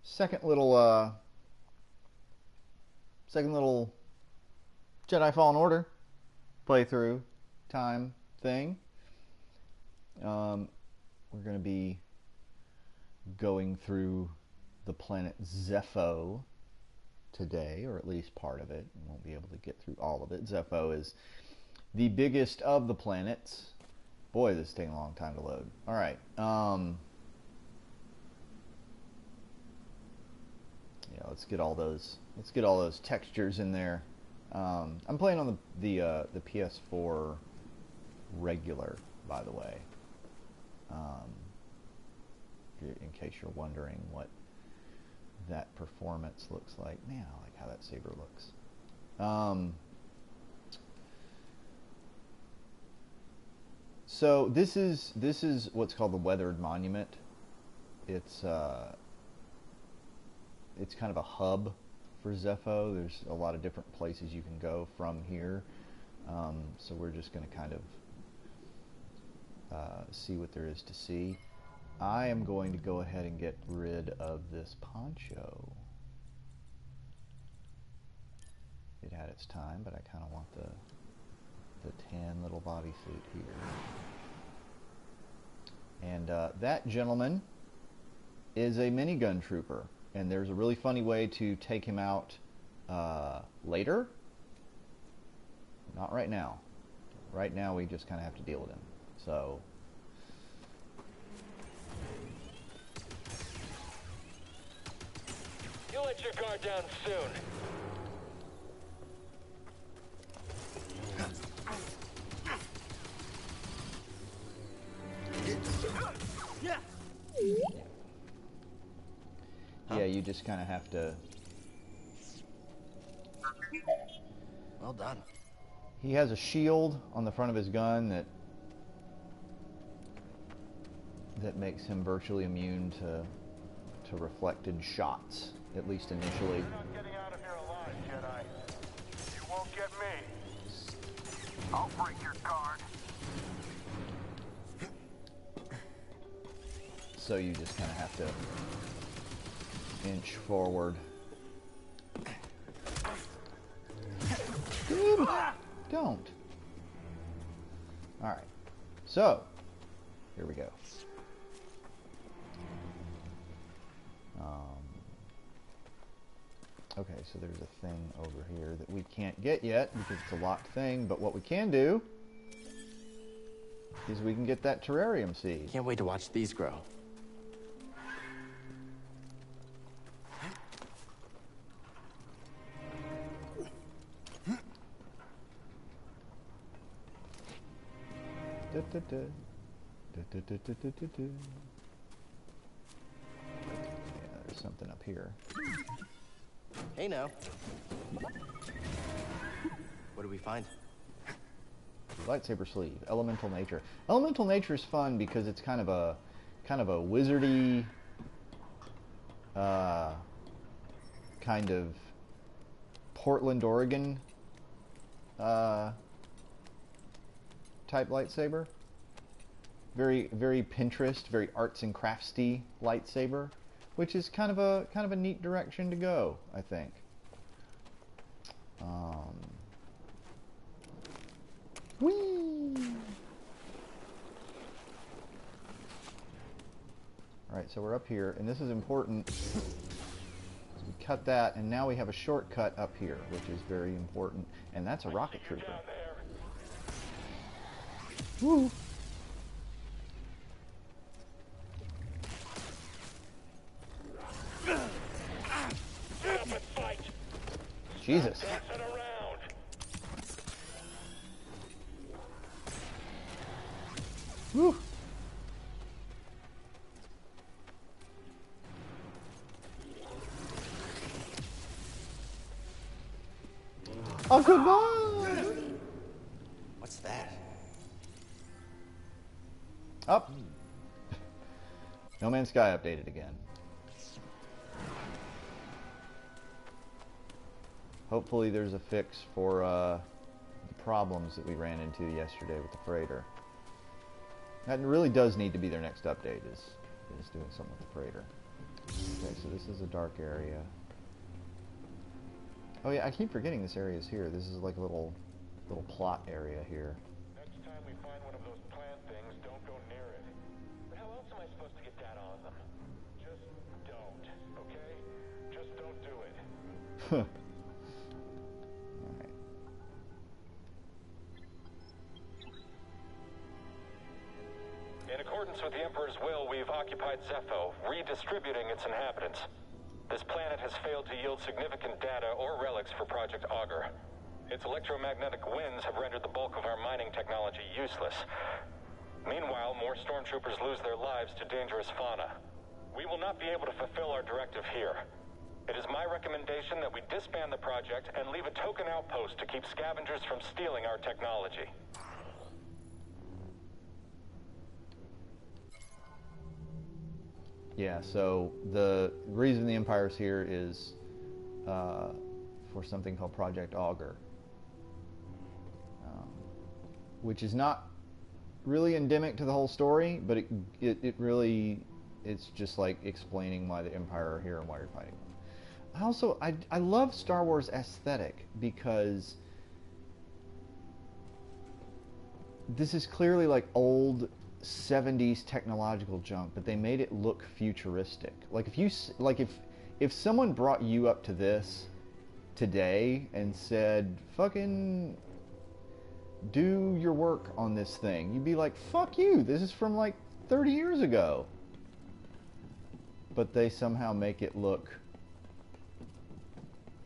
second little Jedi Fallen Order playthrough time thing. We're going to be going through the planet Zepho today, or at least part of it. We won't be able to get through all of it. Zepho is the biggest of the planets. Boy, this is taking a long time to load. All right. Yeah, let's get all those textures in there. I'm playing on the PS4 regular, by the way. In case you're wondering what that performance looks like. Man, I like how that saber looks. So this is what's called the Weathered Monument. It's kind of a hub for Zepho. There's a lot of different places you can go from here. So we're just going to kind of see what there is to see. I am going to go ahead and get rid of this poncho. It had its time, but I kind of want the tan little bodysuit here. And that gentleman is a minigun trooper, and there's a really funny way to take him out later. Not right now. Right now we just kind of have to deal with him. So you'll let your guard down soon. Yeah, you just kind of have to. Well done. He has a shield on the front of his gun that makes him virtually immune to reflected shots, at least initially. You're not getting out of here alive, Jedi. You won't get me. I'll break your guard. So you just kind of have to inch forward. Dude, don't. Alright. So, here we go. Okay, so there's a thing over here that we can't get yet because it's a locked thing, but what we can do is we can get that terrarium seed. Can't wait to watch these grow. Yeah, there's something up here. Hey now. What do we find? Lightsaber sleeve, elemental nature. Elemental nature is fun because it's kind of a wizardy kind of Portland, Oregon type lightsaber. Very, very Pinterest, very arts and craftsy lightsaber, which is kind of a neat direction to go, I think. Whee! Alright, so we're up here, and this is important. So we cut that, and now we have a shortcut up here, which is very important, and that's a rocket trooper. Woo! Jesus. Woo. Oh, goodbye. What's that? Up. No Man's Sky updated again. Hopefully there's a fix for the problems that we ran into yesterday with the freighter. That really does need to be their next update, is doing something with the freighter. Okay, so this is a dark area. Oh yeah, I keep forgetting this area is here. This is like a little plot area here. Next time we find one of those plant things, don't go near it. But how else am I supposed to get data on them? Just don't, okay? Just don't do it. Alright. In accordance with the Emperor's will, we've occupied Zepho, redistributing its inhabitants. This planet has failed to yield significant data or relics for Project Augur. Its electromagnetic winds have rendered the bulk of our mining technology useless. Meanwhile, more stormtroopers lose their lives to dangerous fauna. We will not be able to fulfill our directive here. It is my recommendation that we disband the project and leave a token outpost to keep scavengers from stealing our technology. Yeah, so the reason the Empire's here is for something called Project Augur, which is not really endemic to the whole story, but it really, it's just like explaining why the Empire are here and why you're fighting them. I love Star Wars aesthetic, because this is clearly like old 70s technological junk, but they made it look futuristic. Like if someone brought you up to this today and said, fucking do your work on this thing, you'd be like, fuck you, this is from like 30 years ago. But they somehow make it look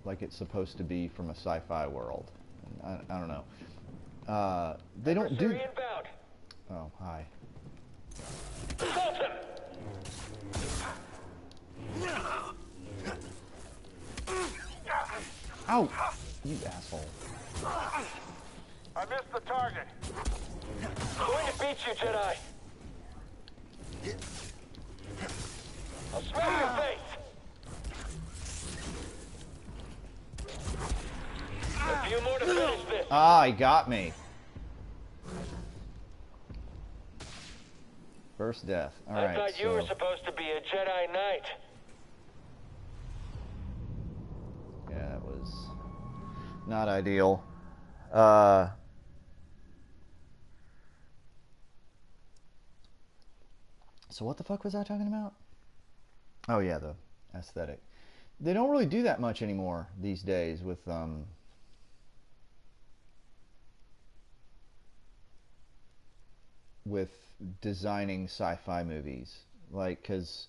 like it's supposed to be from a sci-fi world. I don't know. They don't do... Inbound. Oh, hi. Sultan! Ow! You asshole. I missed the target. Going to beat you, Jedi. I'll smash your face. A few more to finish this. Ah, he got me. First death. Alright, I thought you were supposed to be a Jedi Knight. yeah, that was not ideal. So what the fuck was I talking about? Oh yeah, the aesthetic. They don't really do that much anymore these days with designing sci-fi movies. Like, because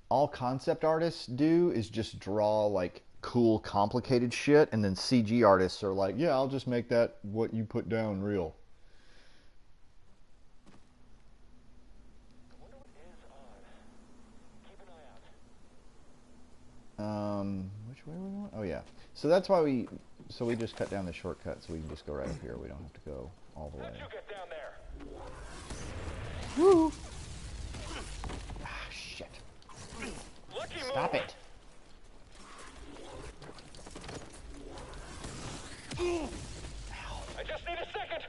all concept artists do is just draw like cool complicated shit, and then CG artists are like, yeah, I'll just make that what you put down real. I wonder what is on. Keep an eye out. Which way are we going? Oh yeah. So that's why we just cut down the shortcut, so we can just go right up here. We don't have to go all the way. How'd you get down there? Woo! Ah, shit. Lucky Stop move. it. I just need a second.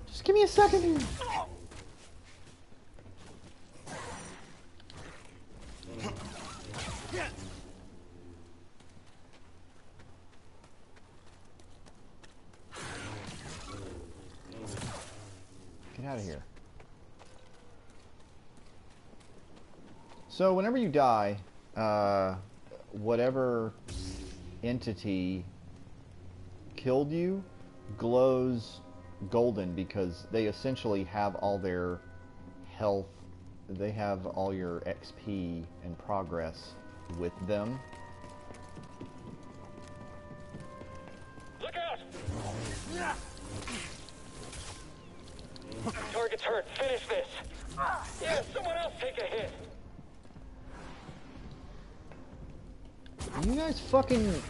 Just give me a second here. Get out of here. So whenever you die, whatever entity killed you glows golden, because they essentially have all their health, they have all your XP and progress with them. Look out! Target's hurt. Finish this. Yeah, someone else take a hit. You guys fucking...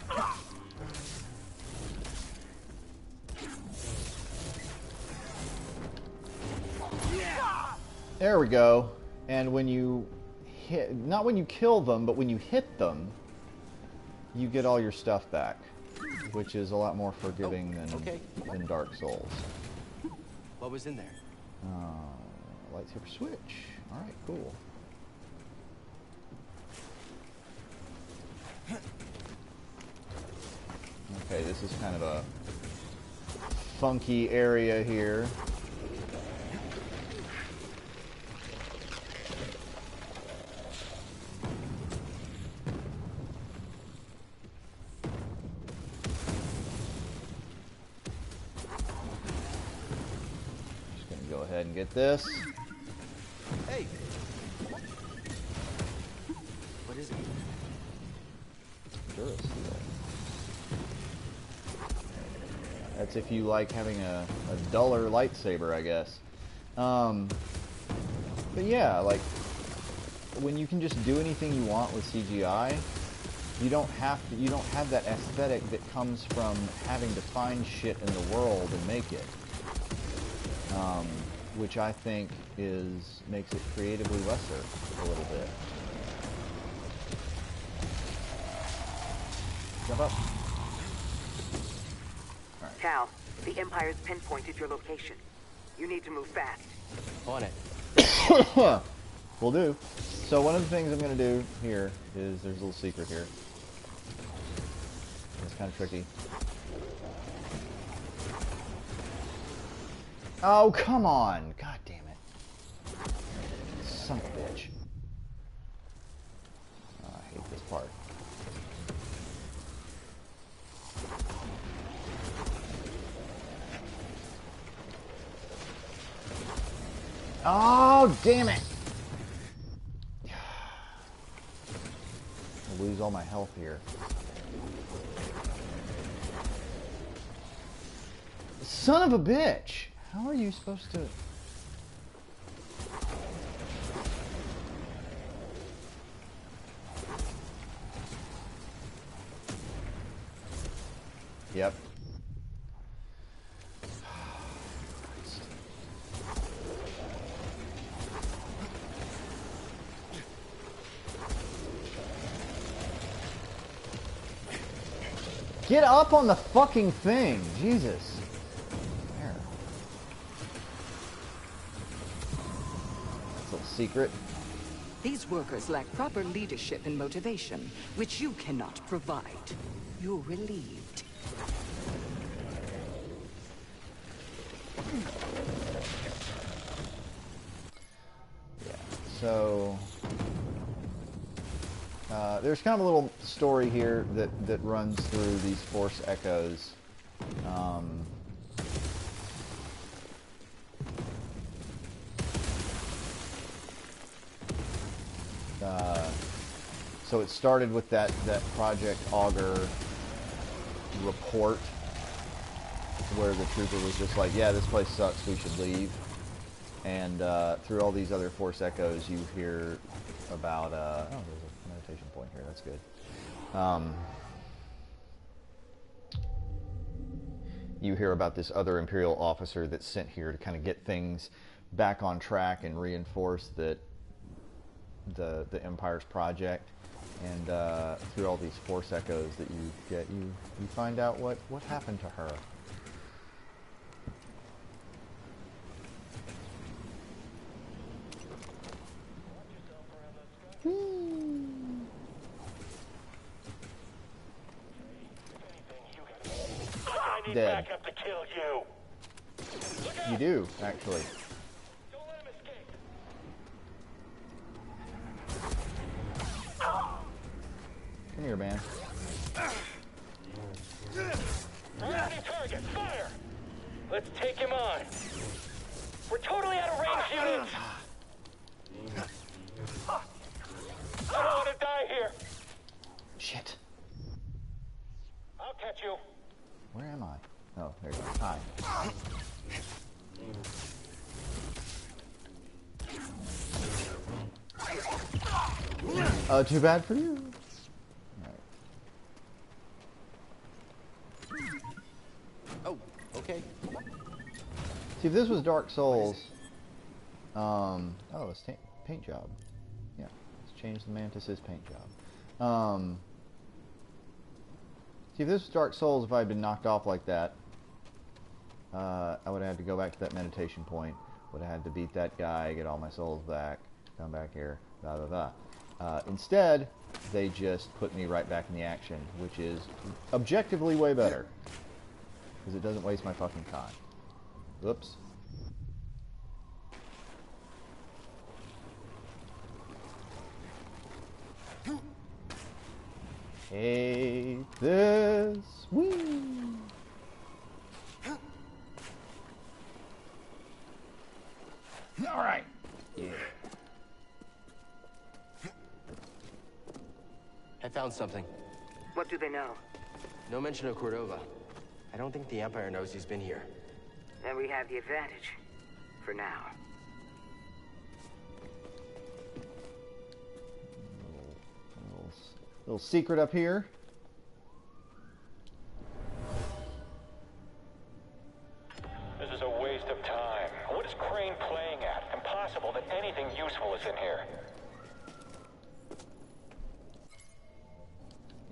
There we go. And when you hit, not when you kill them, but when you hit them, you get all your stuff back, which is a lot more forgiving than Dark Souls. What was in there? Lightsaber switch. Alright, cool. Okay, this is kind of a funky area here. Just gonna go ahead and get this. Hey! What is it? Duracell. That's if you like having a duller lightsaber, I guess. But yeah, like, when you can just do anything you want with CGI, you don't have that aesthetic that comes from having to find shit in the world and make it. Which I think makes it creatively lesser a little bit. Jump up. Right. Cal, the Empire's pinpointed your location. You need to move fast. On it. Will do. So one of the things I'm going to do here is there's a little secret here. It's kind of tricky. Oh, come on! God damn it. Son of a bitch. Oh, I hate this part. Oh, damn it! I'll lose all my health here. Son of a bitch! How are you supposed to... Yep. Get up on the fucking thing! Jesus. There. That's a little secret. These workers lack proper leadership and motivation, which you cannot provide. You're relieved. Yeah, so... there's kind of a little story here that runs through these Force Echoes. So it started with that Project Augur report where the trooper was just like, yeah, this place sucks, we should leave. And through all these other Force Echoes you hear about, oh, there's a meditation point here, that's good. You hear about this other Imperial officer that's sent here to kind of get things back on track and reinforce that the Empire's project. And through all these Force Echoes that you get, you find out what happened to her. I need Dead. backup to kill you. You do, actually. Don't let him escape. Come here, man. Priority target, fire! Let's take him on. We're totally out of range, units. I don't want to die here. Shit. I'll catch you. Where am I? Oh, there you go. Hi. Too bad for you. Oh, okay. See, if this was Dark Souls, oh, it's paint job. Yeah, let's change the Mantis's paint job. See, if this was Dark Souls, if I had been knocked off like that, I would have had to go back to that meditation point. Would have had to beat that guy, get all my souls back, come back here, blah, blah, blah. Instead, they just put me right back in the action, which is objectively way better. Because it doesn't waste my fucking time. Whoops. Hate this. Woo! Alright. Yeah. I found something. What do they know? No mention of Cordova. I don't think the Empire knows he's been here. Then we have the advantage. For now. Little secret up here. This is a waste of time. What is Crane playing at? Impossible that anything useful is in here.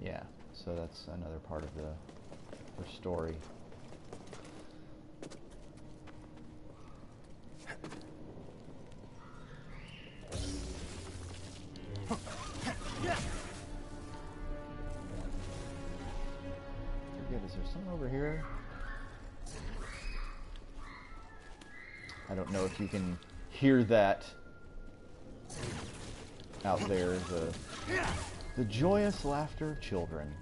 Yeah, so that's another part of the story. Forget, is there something over here? I don't know if you can hear that out there. The joyous laughter of children.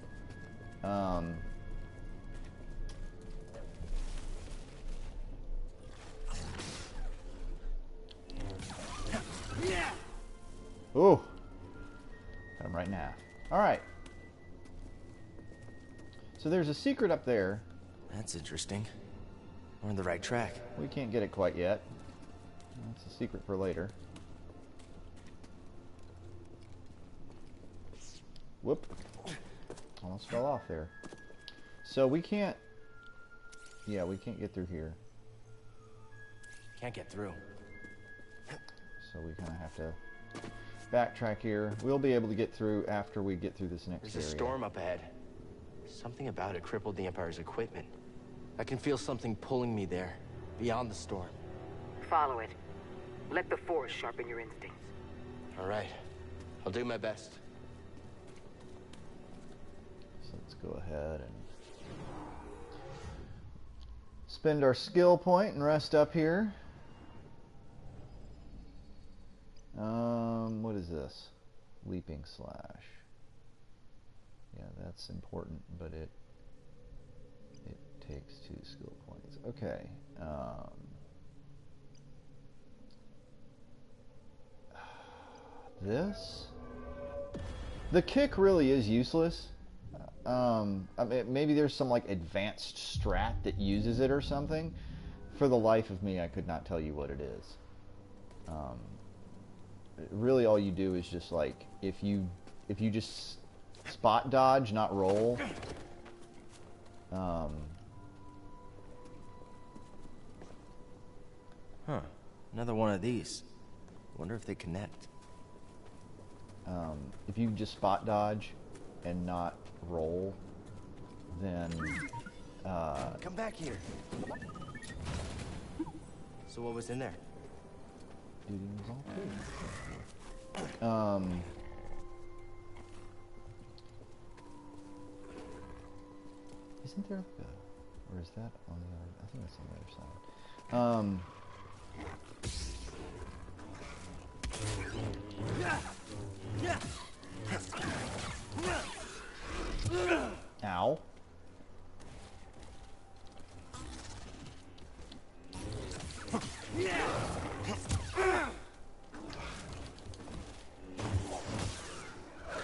Ooh. Got him right in half. Alright. So there's a secret up there. That's interesting. We're on the right track. We can't get it quite yet. That's a secret for later. Whoop. Almost fell off there. So we can't... Yeah, we can't get through here. Can't get through. So we kind of have to backtrack here. We'll be able to get through after we get through this next There's area. a storm up ahead. Something about it crippled the Empire's equipment. I can feel something pulling me there, beyond the storm. Follow it. Let the Force sharpen your instincts. All right. I'll do my best. So let's go ahead and spend our skill point and rest up here. What is this? Leaping slash. Yeah, that's important, but it takes 2 skill points. Okay. This? The kick really is useless. I mean, maybe there's some like advanced strat that uses it or something. For the life of me, I could not tell you what it is. Really, all you do is just like if you just spot dodge, not roll. Huh. Another one of these. Wonder if they connect. If you just spot dodge and not roll, then Come back here. So what was in there? duty was all clear. Isn't there or is that on the other? I think that's on the other side. Ow.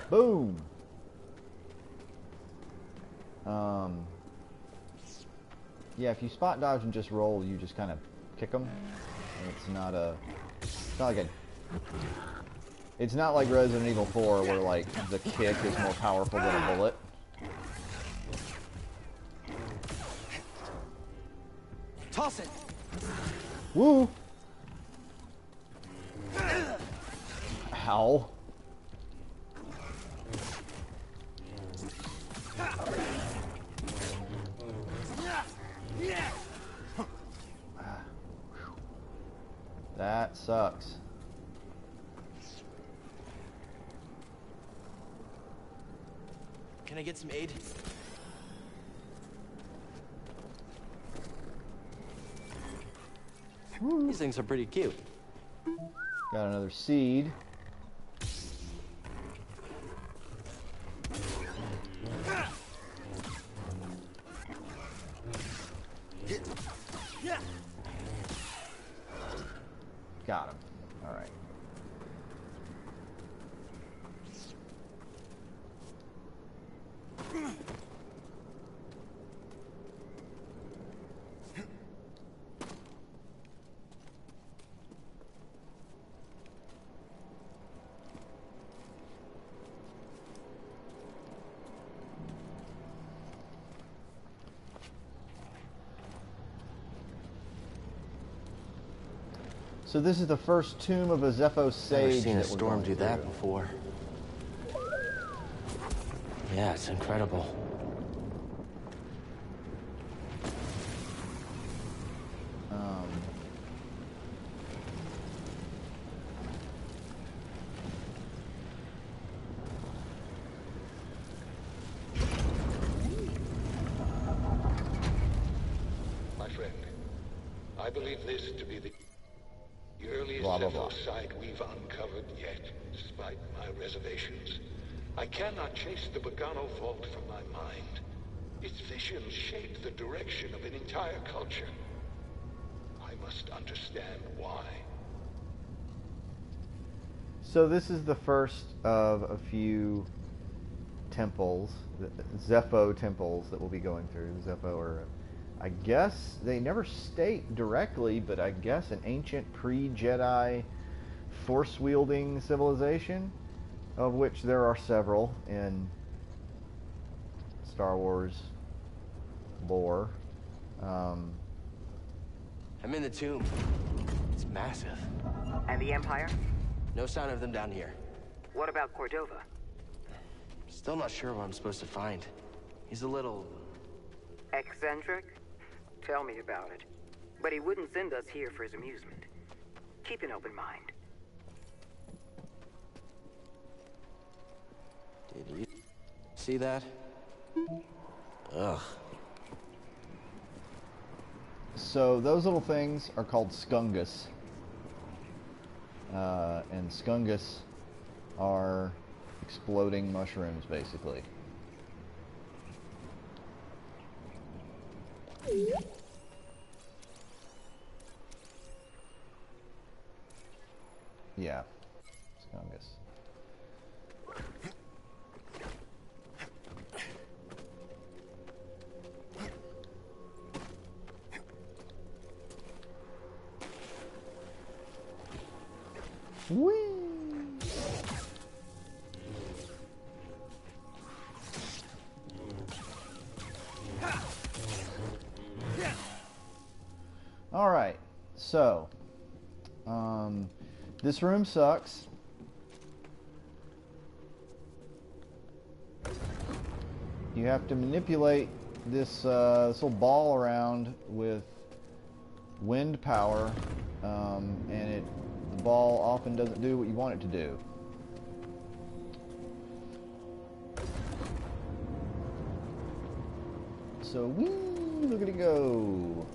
Boom. Yeah, if you spot dodge and just roll, you just kind of kick them. It's not like Resident Evil 4 where like the kick is more powerful than a bullet. Toss it. Woo! Ow. That sucks. Can I get some aid? These things are pretty cute. Got another seed. Got him. All right. So this is the first tomb of a Zepho sage. Never seen a that we're storm going do that through. before. Yeah, it's incredible. My friend, I believe this to be the earliest Blah, blah, blah. Zepho site we've uncovered yet, despite my reservations. I cannot chase the Bogano vault from my mind. Its visions shape the direction of an entire culture. I must understand why. So this is the first of a few temples, Zepho temples that we'll be going through. Zepho are, I guess, they never state directly, but I guess an ancient pre-Jedi force-wielding civilization, of which there are several in Star Wars lore. I'm in the tomb. It's massive. And the Empire? No sign of them down here. What about Cordova? Still not sure what I'm supposed to find. He's a little... Eccentric? Tell me about it. But he wouldn't send us here for his amusement. Keep an open mind. Did you see that? Ugh. So those little things are called skungus. And skungus are exploding mushrooms, basically. Yeah, skungus. Whee! All right, so this room sucks. You have to manipulate this this little ball around with wind power, and the ball often doesn't do what you want it to do. So, whee, look at it go.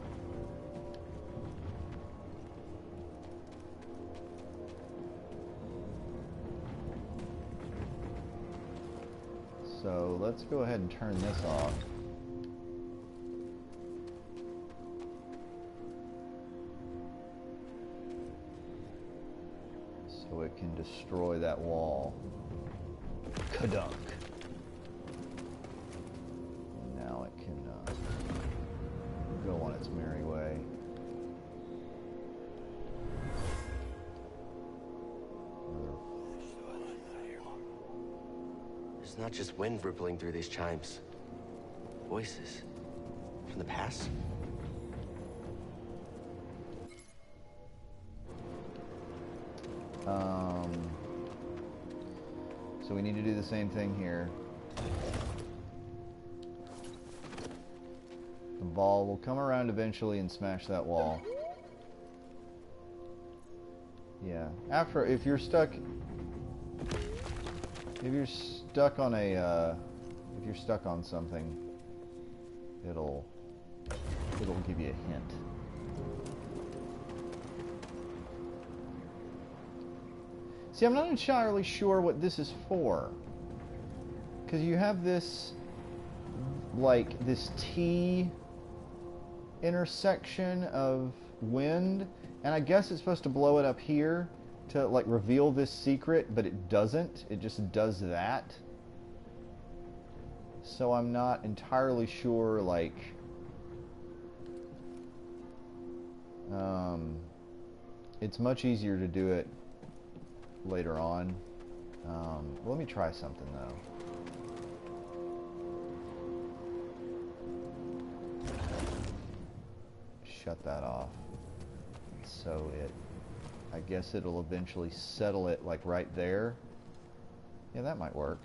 So let's go ahead and turn this off. So it can destroy that wall. Kadunk. Now it can go on its merry way. It's not just wind rippling through these chimes. Voices. From the past? So we need to do the same thing here. The ball will come around eventually and smash that wall. Yeah. If you're stuck on a if you're stuck on something, it'll give you a hint. See, I'm not entirely sure what this is for, because you have this like this T intersection of wind, and I guess it's supposed to blow it up here to like reveal this secret, but it doesn't. It just does that. So I'm not entirely sure, like, it's much easier to do it later on. Let me try something though. Shut that off. So I guess it'll eventually settle it like right there. Yeah, that might work.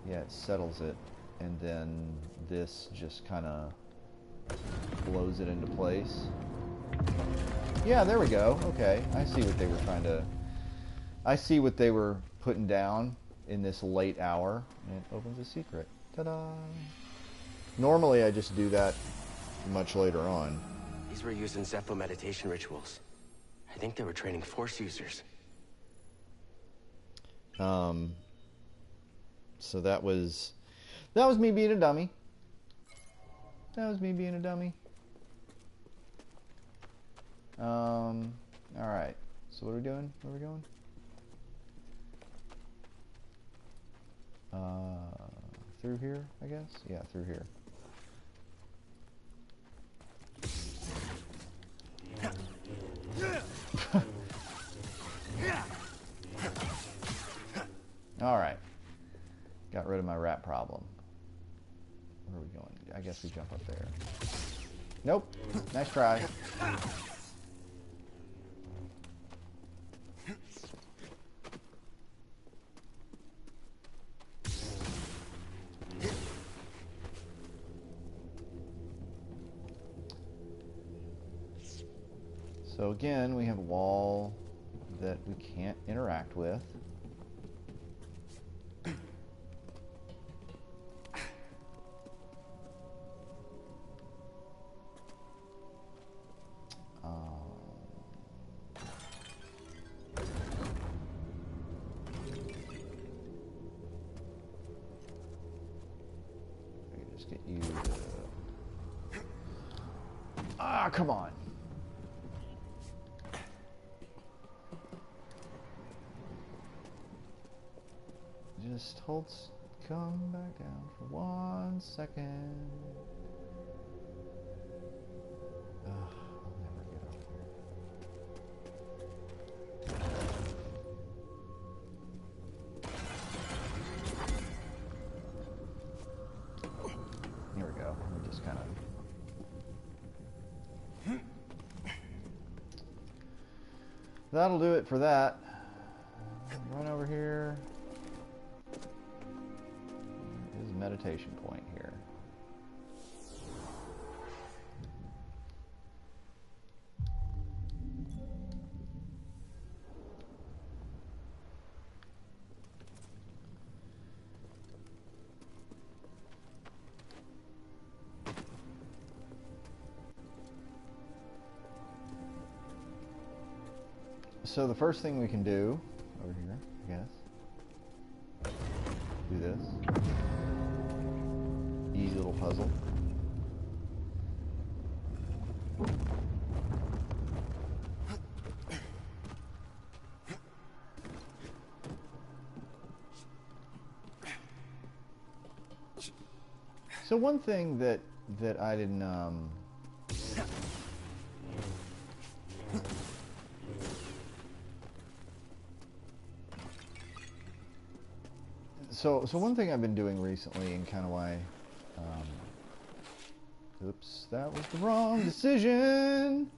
Yeah, it settles it, and then this just kind of blows it into place. Yeah, there we go. Okay, I see what they were I see what they were putting down in this late hour, and it opens a secret. Ta-da! Normally I just do that much later on. These were used in Zepho meditation rituals. I think they were training Force users. So that was me being a dummy. That was me being a dummy. Alright. So what are we doing? Where are we going? Through here, I guess? Yeah, through here. Alright. Got rid of my rat problem. Where are we going? I guess we jump up there. Nope. Nice try. So again, we have a wall that we can't interact with. Just get you to... Ah, come on. Just come back down for 1 second. I'll never get over here. Here we go. We just kind of... That'll do it for that. Run over here. There's a meditation point here. So the first thing we can do over here, I guess, do this. Easy little puzzle. So one thing that I didn't So one thing I've been doing recently, and kind of why, oops, that was the wrong decision.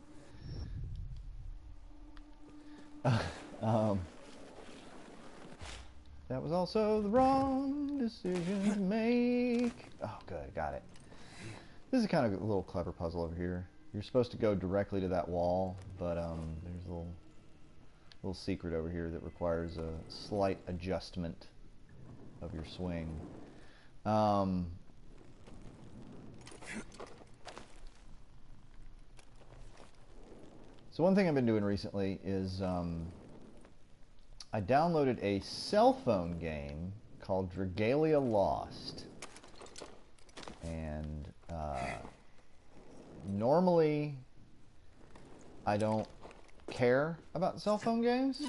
That was also the wrong decision to make. Oh, good, got it. This is kind of a little clever puzzle over here. You're supposed to go directly to that wall, but there's a little little secret over here that requires a slight adjustment of your swing. So one thing I've been doing recently is I downloaded a cell phone game called Dragalia Lost. And normally I don't care about cell phone games.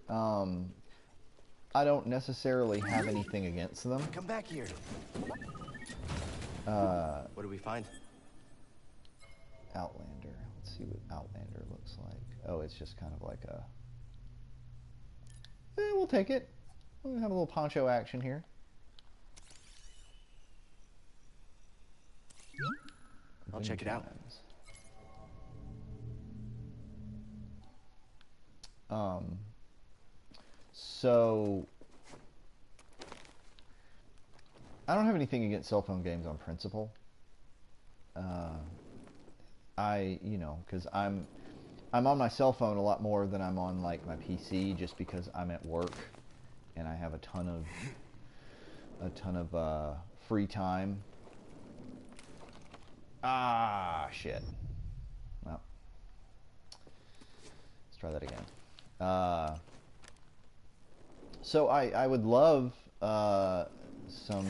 I don't necessarily have anything against them. Come back here. What do we find? Outlander. Let's see what Outlander looks like. Oh, it's just kind of like a... we'll take it. We'll have a little poncho action here. I'll check it out. So I don't have anything against cell phone games on principle. Because I'm on my cell phone a lot more than I'm on like my PC, just because I'm at work and I have a ton of free time. Ah, shit. Well, let's try that again. So I would love some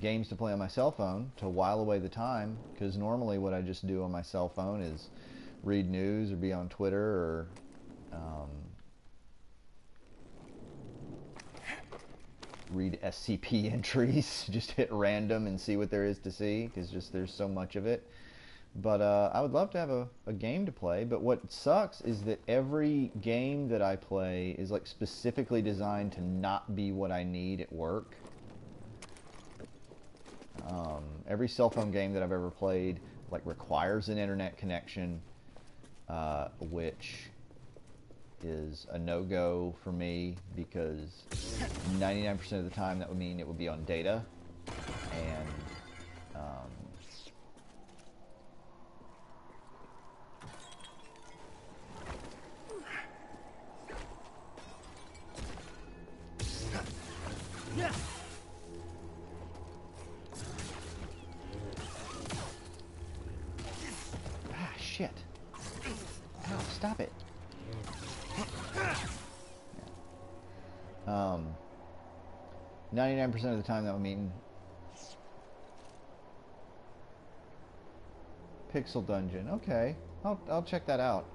games to play on my cell phone to while away the time, because normally what I just do on my cell phone is read news or be on Twitter or read SCP entries, just hit random and see what there is to see, because just there's so much of it. But I would love to have a game to play, but what sucks is that every game that I play is like specifically designed to not be what I need at work. Every cell phone game that I've ever played like requires an internet connection, which is a no-go for me, because 99% of the time that would mean it would be on data, and shit. Ow, stop it. 99% of the time that would mean Pixel Dungeon. Okay, I'll check that out.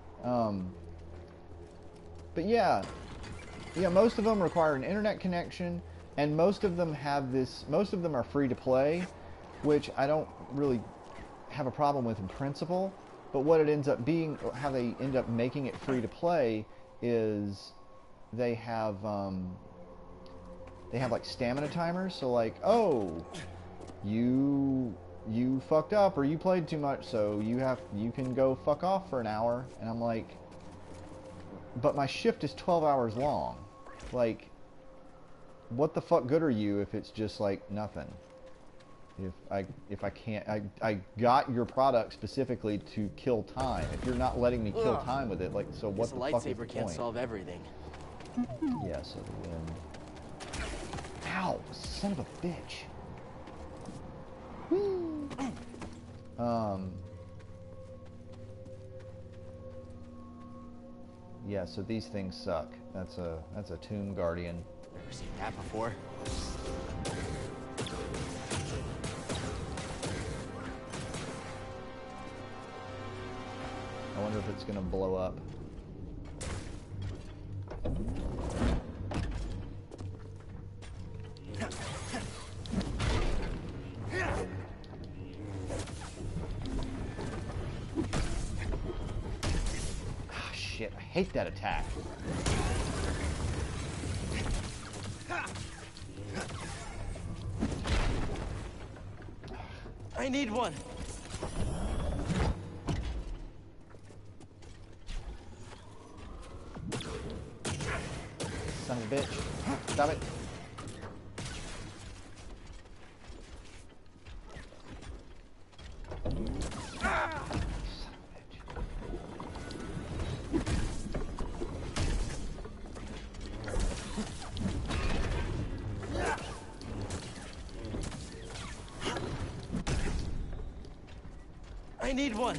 But yeah, most of them require an internet connection, and most of them have this. Most of them are free to play, which I don't really have a problem with in principle. But what it ends up being, how they end up making it free to play, is they have like stamina timers. So like, oh, you fucked up or you played too much, so you can go fuck off for an hour. And I'm like, but my shift is 12 hours long. Like, what the fuck good are you if it's just like nothing? If I can't, I got your product specifically to kill time. If you're not letting me kill time with it, like, so what the fuck is the lightsaber can't point? solve everything. Yeah, so the wind. Ow, son of a bitch. Whee! Yeah, so these things suck. That's a Tomb Guardian. Never seen that before. I wonder if it's gonna blow up. Ah, shit, I hate that attack. I need one. Son of a bitch. Stop it. Son of a bitch. I need one.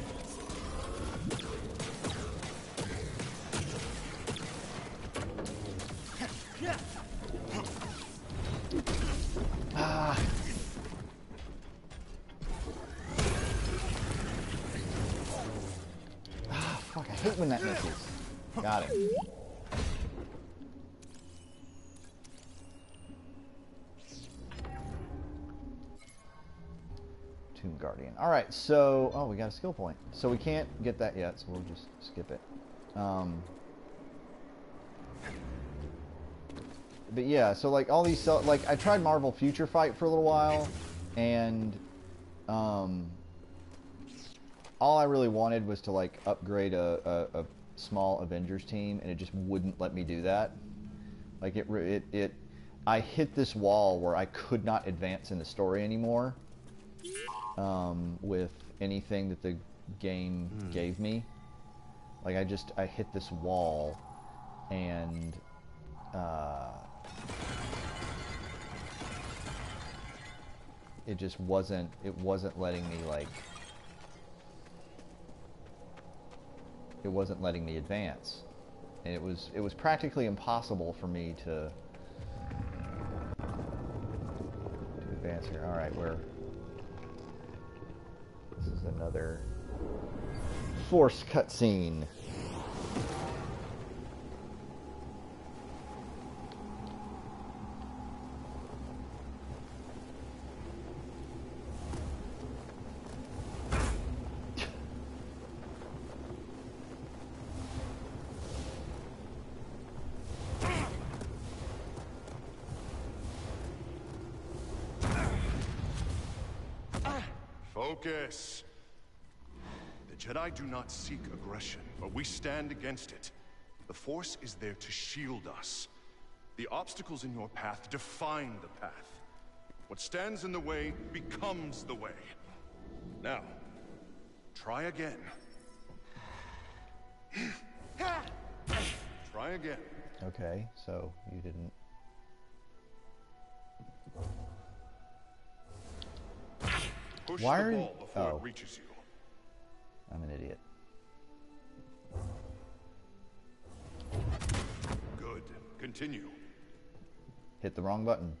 Ah. Ah, fuck, I hate when that misses. Got it. Tomb Guardian. Alright, so... Oh, we got a skill point. So we can't get that yet, so we'll just skip it. But yeah, so like all these... Like, I tried Marvel Future Fight for a little while, and... all I really wanted was to like upgrade a small Avengers team, and it just wouldn't let me do that. Like I hit this wall where I could not advance in the story anymore with anything that the game gave me. Like I hit this wall, and it just wasn't letting me like. It wasn't letting me advance, and it was practically impossible for me to advance here. All right, this is another Force cutscene. Focus. The Jedi do not seek aggression, but we stand against it. The Force is there to shield us. The obstacles in your path define the path. What stands in the way becomes the way. Now, try again. Try again. Okay, so you didn't... Push Why the are you... ball before Oh. it reaches you. I'm an idiot. Good. Continue. Hit the wrong button.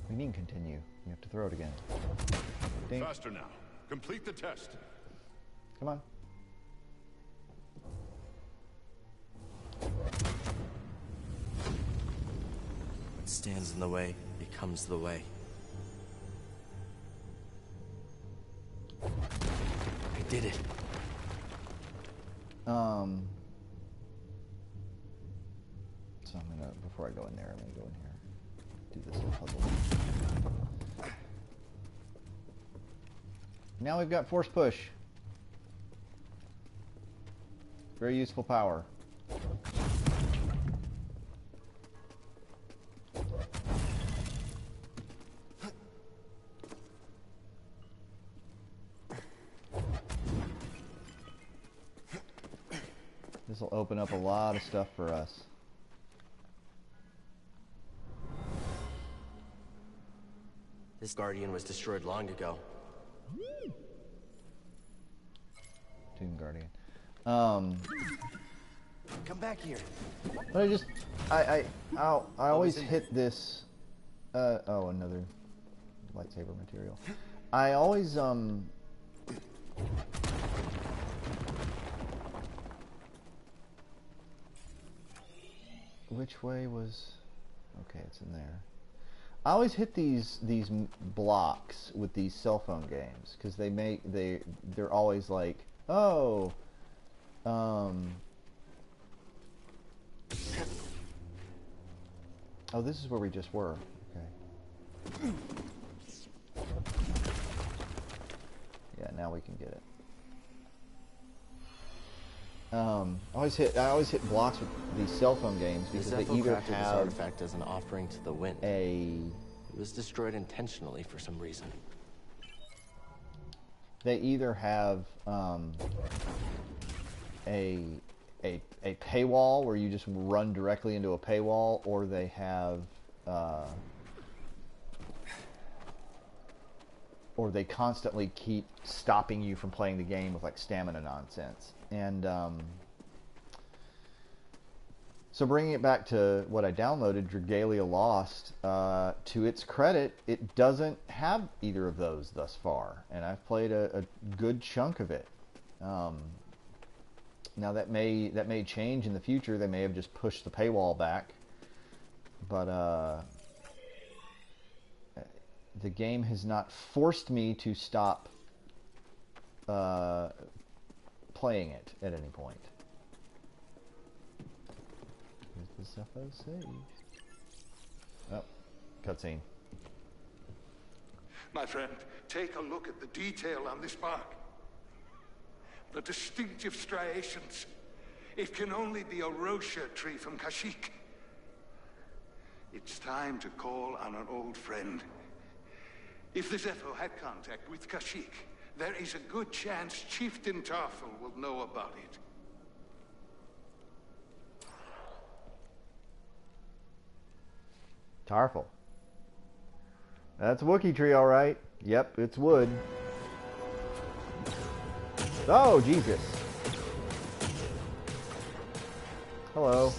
What do you mean continue? You have to throw it again. Ding. Faster now. Complete the test. Come on. What stands in the way becomes the way. I did it. So I'm gonna, before I go in there, I'm gonna go in here. Do this little puzzle. Now we've got Force Push. Very useful power. This will open up a lot of stuff for us. This Guardian was destroyed long ago. Tomb Guardian. Come back here. But I always hit this. Oh, another lightsaber material. I always Which way was? Okay, it's in there. I always hit these blocks with these cell phone games because they're always like, oh, oh, this is where we just were. Okay. Yeah, now we can get it. I always hit blocks with these cell phone games because they either crafted this have artifact as an offering to the wind. It was destroyed intentionally for some reason. They either have a paywall where you just run directly into a paywall, or they have or they constantly keep stopping you from playing the game with like stamina nonsense. And so bringing it back to what I downloaded, Dragalia Lost, to its credit, it doesn't have either of those thus far, and I've played a good chunk of it. Now that may change in the future. They may have just pushed the paywall back, but the game has not forced me to stop playing it at any point. Here's the Zepho save. Oh, cutscene. My friend, take a look at the detail on this bark. The distinctive striations. It can only be a Rocha tree from Kashyyyk. It's time to call on an old friend. If the Zepho had contact with Kashyyyk, there is a good chance Chieftain Tarful will know about it. Tarful. That's a Wookiee tree, all right. Yep, it's wood. Oh, Jesus. Hello.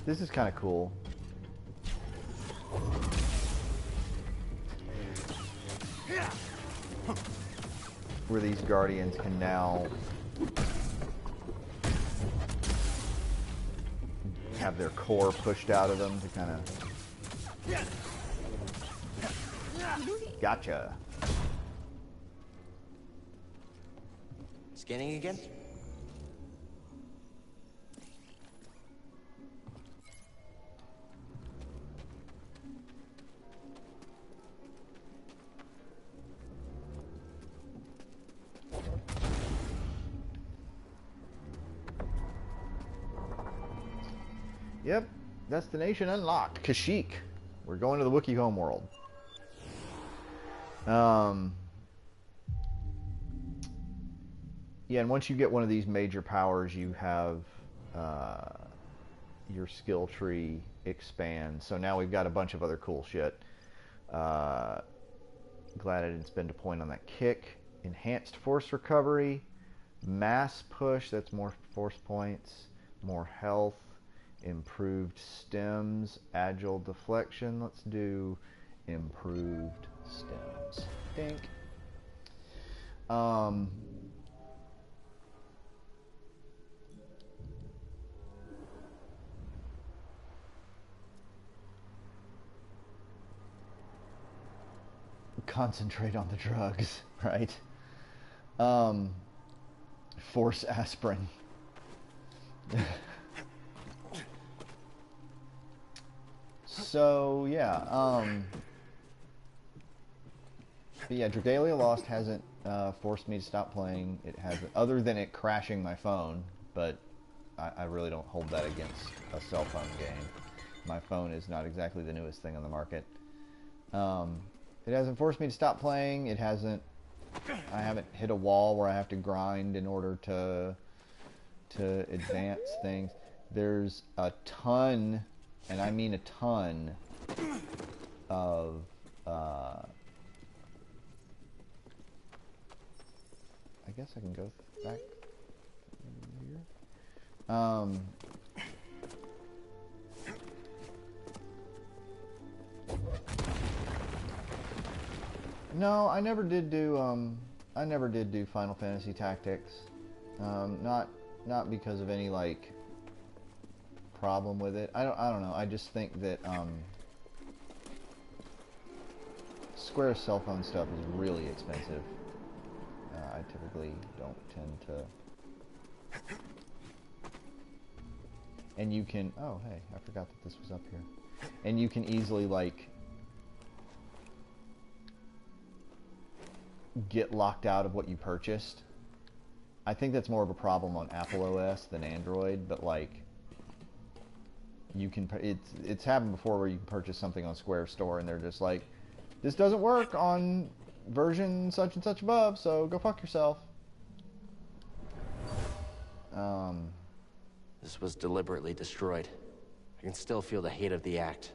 This is kind of cool. Where these Guardians can now have their core pushed out of them to kind of... Gotcha. Scanning again? Yep, destination unlocked. Kashyyyk. We're going to the Wookiee homeworld. Yeah, and once you get one of these major powers, you have your skill tree expand. So now we've got a bunch of other cool shit. Glad I didn't spend a point on that kick. Enhanced force recovery. Mass push, that's more force points. More health. Improved stems. Agile deflection. Let's do improved stems. Think. Concentrate on the drugs, right? Force aspirin. So yeah, but yeah, Dragalia Lost hasn't forced me to stop playing. It hasn't, other than it crashing my phone, but I really don't hold that against a cell phone game. My phone is not exactly the newest thing on the market. It hasn't forced me to stop playing. It hasn't. I haven't hit a wall where I have to grind in order to advance things. There's a ton, and I mean a ton, of I guess I can go back here. No, I never did do Final Fantasy Tactics. Not because of any like problem with it. I don't know. I just think that Square's cell phone stuff is really expensive. I typically don't tend to. And you can. Oh, hey, I forgot that this was up here. And you can easily like get locked out of what you purchased. I think that's more of a problem on Apple OS than Android, but like you can, it's happened before where you can purchase something on Square Store and they're just like, this doesn't work on version such and such above, so go fuck yourself. This was deliberately destroyed. I can still feel the hate of the act.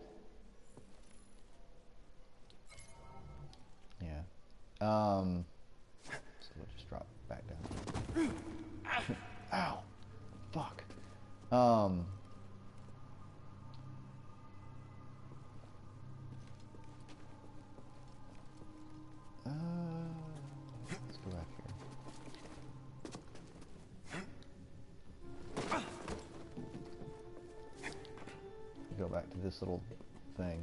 Yeah. So we'll just drop back down. Ow. Fuck. Let's go back here. Go back to this little thing.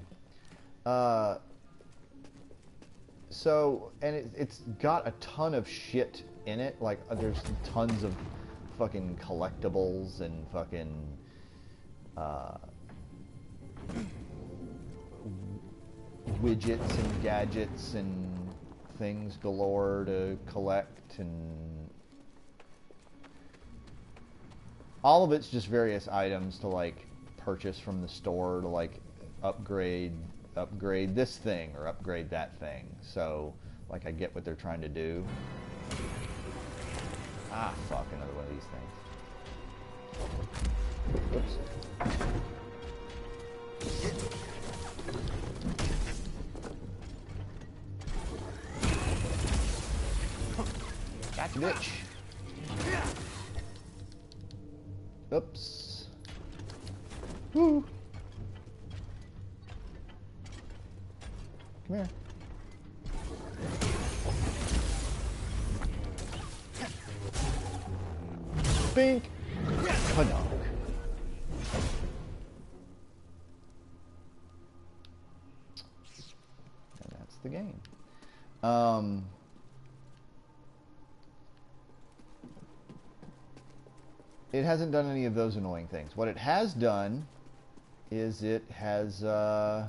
So, and it's got a ton of shit in it. Like, there's tons of fucking collectibles and fucking widgets and gadgets and things galore to collect, and all of it's just various items to like purchase from the store to like upgrade this thing or upgrade that thing. So like I get what they're trying to do. Ah, fuck, another one of these things. Oops. Gotcha, bitch. Oops. Woo. Come here. Bink. Canuck. And that's the game. It hasn't done any of those annoying things. What it has done is it has the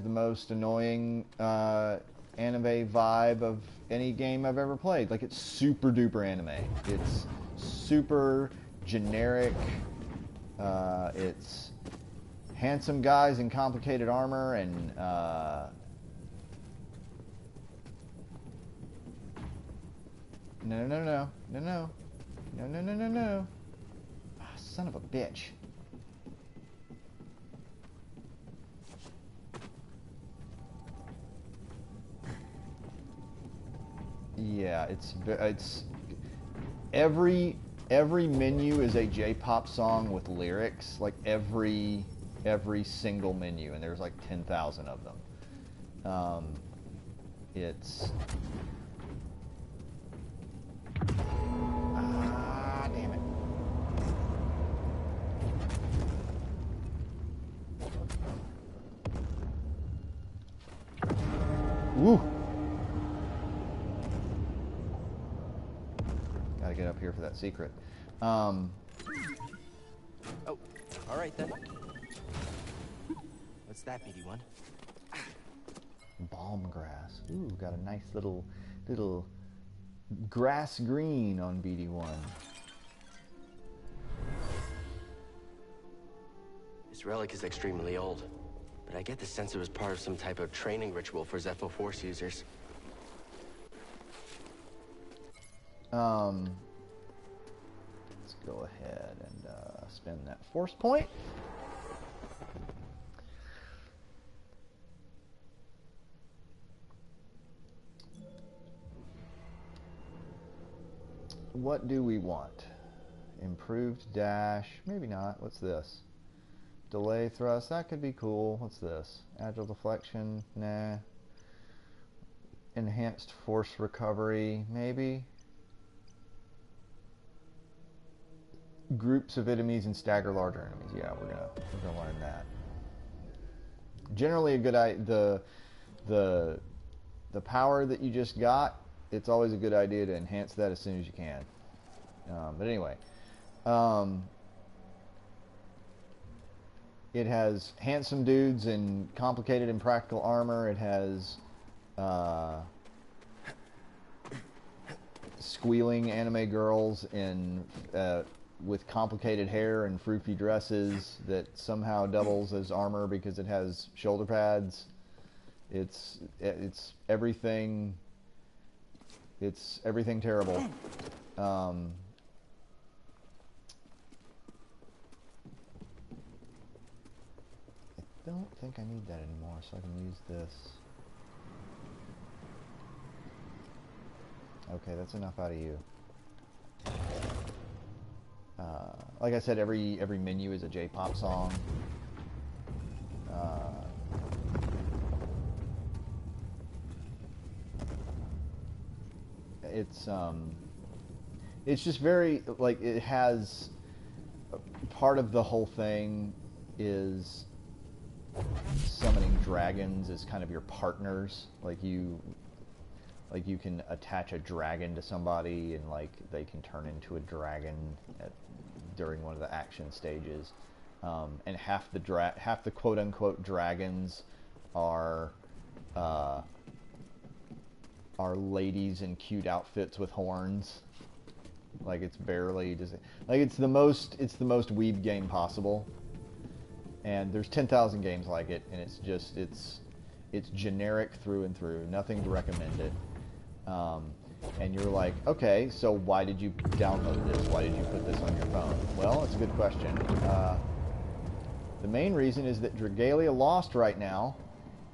most annoying anime vibe of any game I've ever played. Like, it's super duper anime. It's super generic. It's handsome guys in complicated armor and no. Ah, son of a bitch. Yeah, it's every menu is a J-pop song with lyrics, like every single menu, and there's like 10,000 of them. It's damn it. Woo. Gotta get up here for that secret. Oh, all right then. What's that, BD1? Balm grass. Ooh, got a nice little grass green on BD1. This relic is extremely old, but I get the sense it was part of some type of training ritual for Zepho Force users. Let's go ahead and spend that force point. What do we want? Improved dash? Maybe not. What's this? Delay thrust? That could be cool. What's this? Agile deflection? Nah. Enhanced force recovery? Maybe. Groups of enemies and stagger larger enemies. Yeah, we're gonna learn that. Generally, a good the power that you just got. It's always a good idea to enhance that as soon as you can. But anyway, it has handsome dudes in complicated and practical armor. It has squealing anime girls in with complicated hair and froofy dresses that somehow doubles as armor because it has shoulder pads. It's everything. It's everything terrible. don't think I need that anymore, so I can use this. Okay, that's enough out of you. Like I said, every menu is a J-pop song. It's just very, like, it has, part of the whole thing is summoning dragons as kind of your partners. Like you can attach a dragon to somebody, and like they can turn into a dragon during one of the action stages. And half the quote unquote dragons are ladies in cute outfits with horns. Like it's barely just like it's the most weeb game possible. And there's 10,000 games like it, and it's just it's generic through and through. Nothing to recommend it. And you're like, okay, so why did you download this? Why did you put this on your phone? Well, it's a good question. The main reason is that Dragalia Lost right now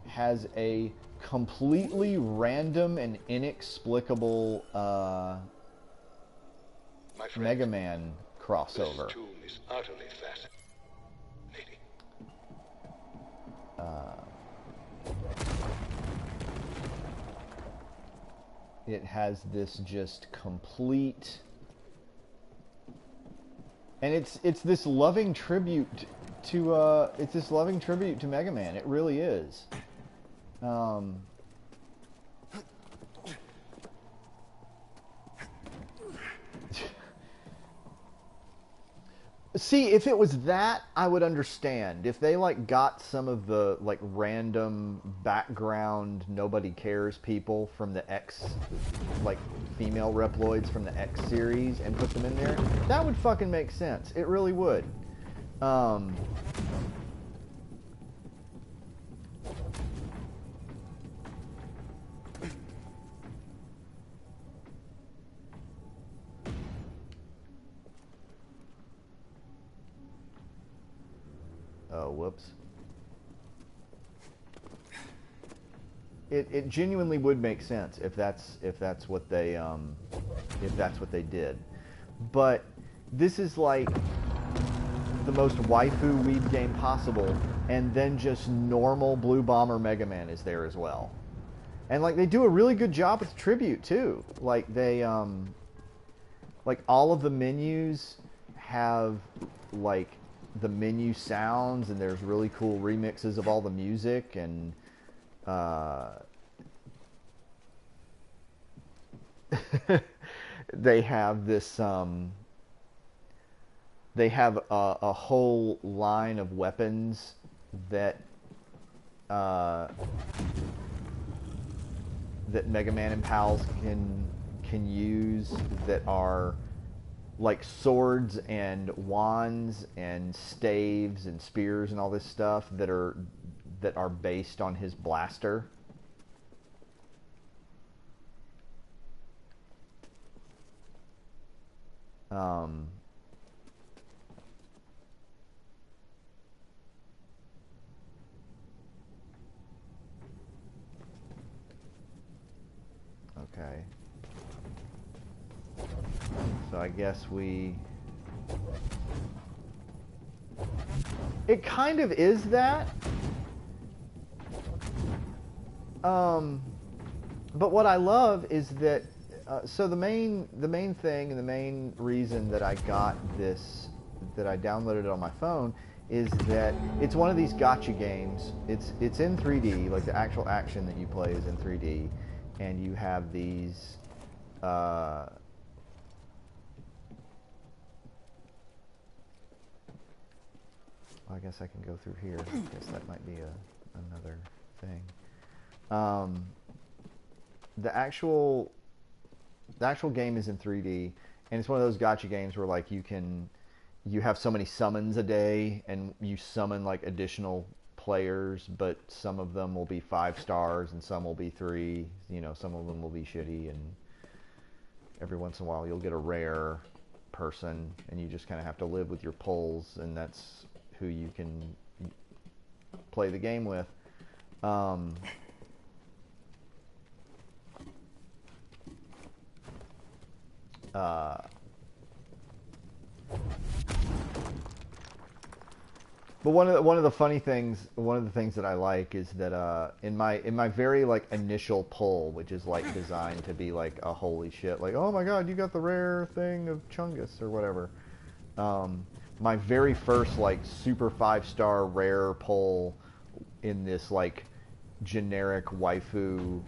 has a completely random and inexplicable Mega Man crossover. This tomb is utterly fascinating. It has this just complete, and it's this loving tribute to Mega Man. It really is. See, if it was that, I would understand. If they like got some of the like random background nobody cares people from the X, like female Reploids from the X series, and put them in there, that would fucking make sense. It really would. Oh, whoops. It genuinely would make sense if that's what they did. But this is like the most waifu weeb game possible, and then just normal Blue Bomber Mega Man is there as well. And like they do a really good job with tribute too. Like they like all of the menus have like the menu sounds, and there's really cool remixes of all the music, and they have this they have a whole line of weapons that that Mega Man and pals can use, that are like swords and wands and staves and spears and all this stuff that are based on his blaster. Okay. So I guess it kind of is that. But what I love is that, so the main thing and the main reason that I got this, that I downloaded it on my phone, is that it's one of these gacha games. It's in 3D, like the actual action that you play is in 3D, and you have these I guess I can go through here. I guess that might be another thing. The actual game is in 3D, and it's one of those gacha games where like you have so many summons a day, and you summon like additional players, but some of them will be 5 stars and some will be 3. You know, some of them will be shitty, and every once in a while you'll get a rare person, and you just kind of have to live with your pulls, and that's who you can play the game with. But one of the funny things, one of the things that I like is that in my very like initial pull, which is like designed to be like a holy shit, like oh my god, you got the rare thing of Chungus or whatever. My very first like super 5-star rare pull in this like generic waifu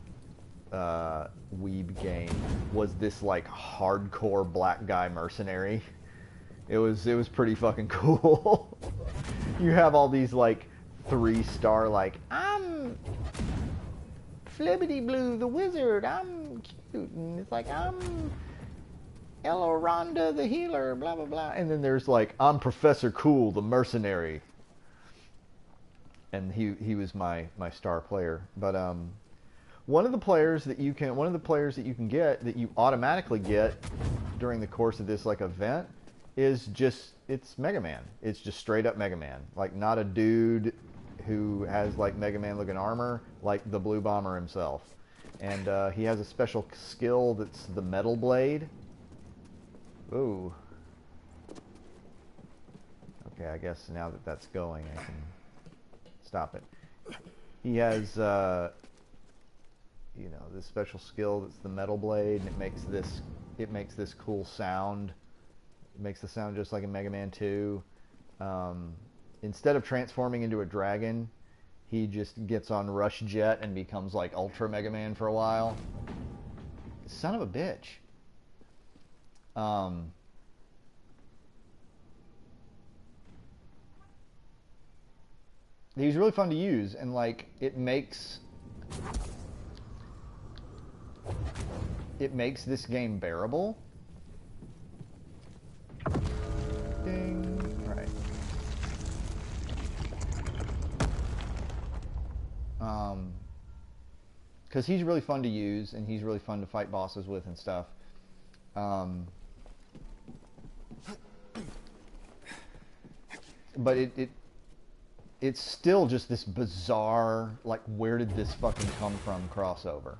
weeb game was this like hardcore black guy mercenary. It was pretty fucking cool. You have all these like 3-star like I'm Flibbity Blue the wizard, I'm cute, and it's like I'm Eloranda the healer, blah blah blah, and then there's like I'm Professor Cool the mercenary, and he was my star player. But one of the players that you can get that you automatically get during the course of this like event is just it's Mega Man. It's just straight up Mega Man. Like not a dude who has like Mega Man looking armor, like the Blue Bomber himself. And he has a special skill that's the Metal Blade. Ooh. Okay, I guess now that that's going, I can stop it. He has you know, this special skill that's the Metal Blade, and it makes this cool sound. It makes the sound just like in Mega Man 2. Instead of transforming into a dragon, he just gets on Rush Jet and becomes like Ultra Mega Man for a while. Son of a bitch. He's really fun to use, and like it makes this game bearable. Ding. Right. Because he's really fun to use, and he's really fun to fight bosses with and stuff. But it's still just this bizarre, like, where did this fucking come from crossover.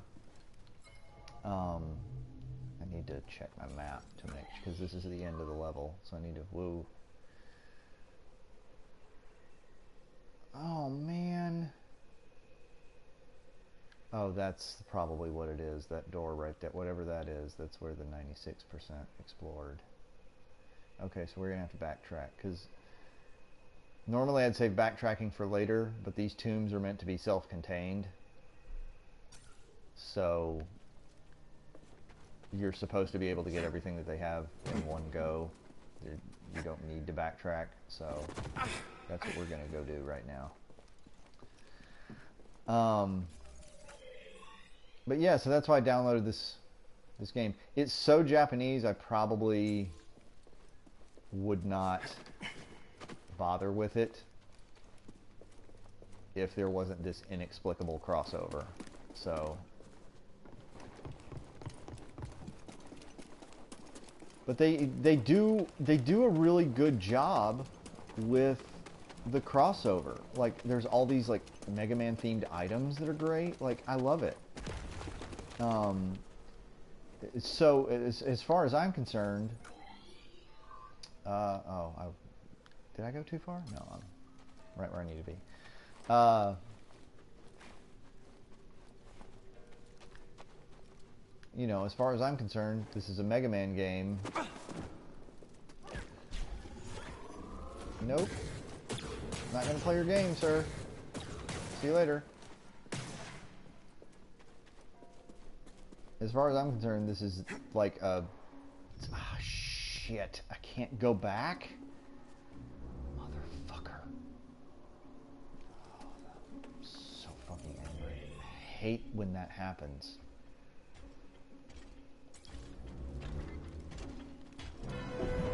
I need to check my map to make, because this is the end of the level, so I need to, whoa. Oh, man. Oh, that's probably what it is, that door right there, whatever that is, that's where the 96% explored. Okay, so we're going to have to backtrack, because normally I'd save backtracking for later, but these tombs are meant to be self-contained. So you're supposed to be able to get everything that they have in one go. You don't need to backtrack, so that's what we're going to go do right now. But yeah, so that's why I downloaded this game. It's so Japanese, I probably would not bother with it if there wasn't this inexplicable crossover. So, but they do a really good job with the crossover. Like, there's all these like Mega Man themed items that are great. Like, I love it. So as far as I'm concerned, did I go too far? No, I'm right where I need to be. You know, as far as I'm concerned, this is a Mega Man game. Nope. Not gonna play your game, sir. See you later. As far as I'm concerned, this is like a... Ah, shit. I can't go back? Motherfucker. Oh, I'm so fucking angry. I hate when that happens.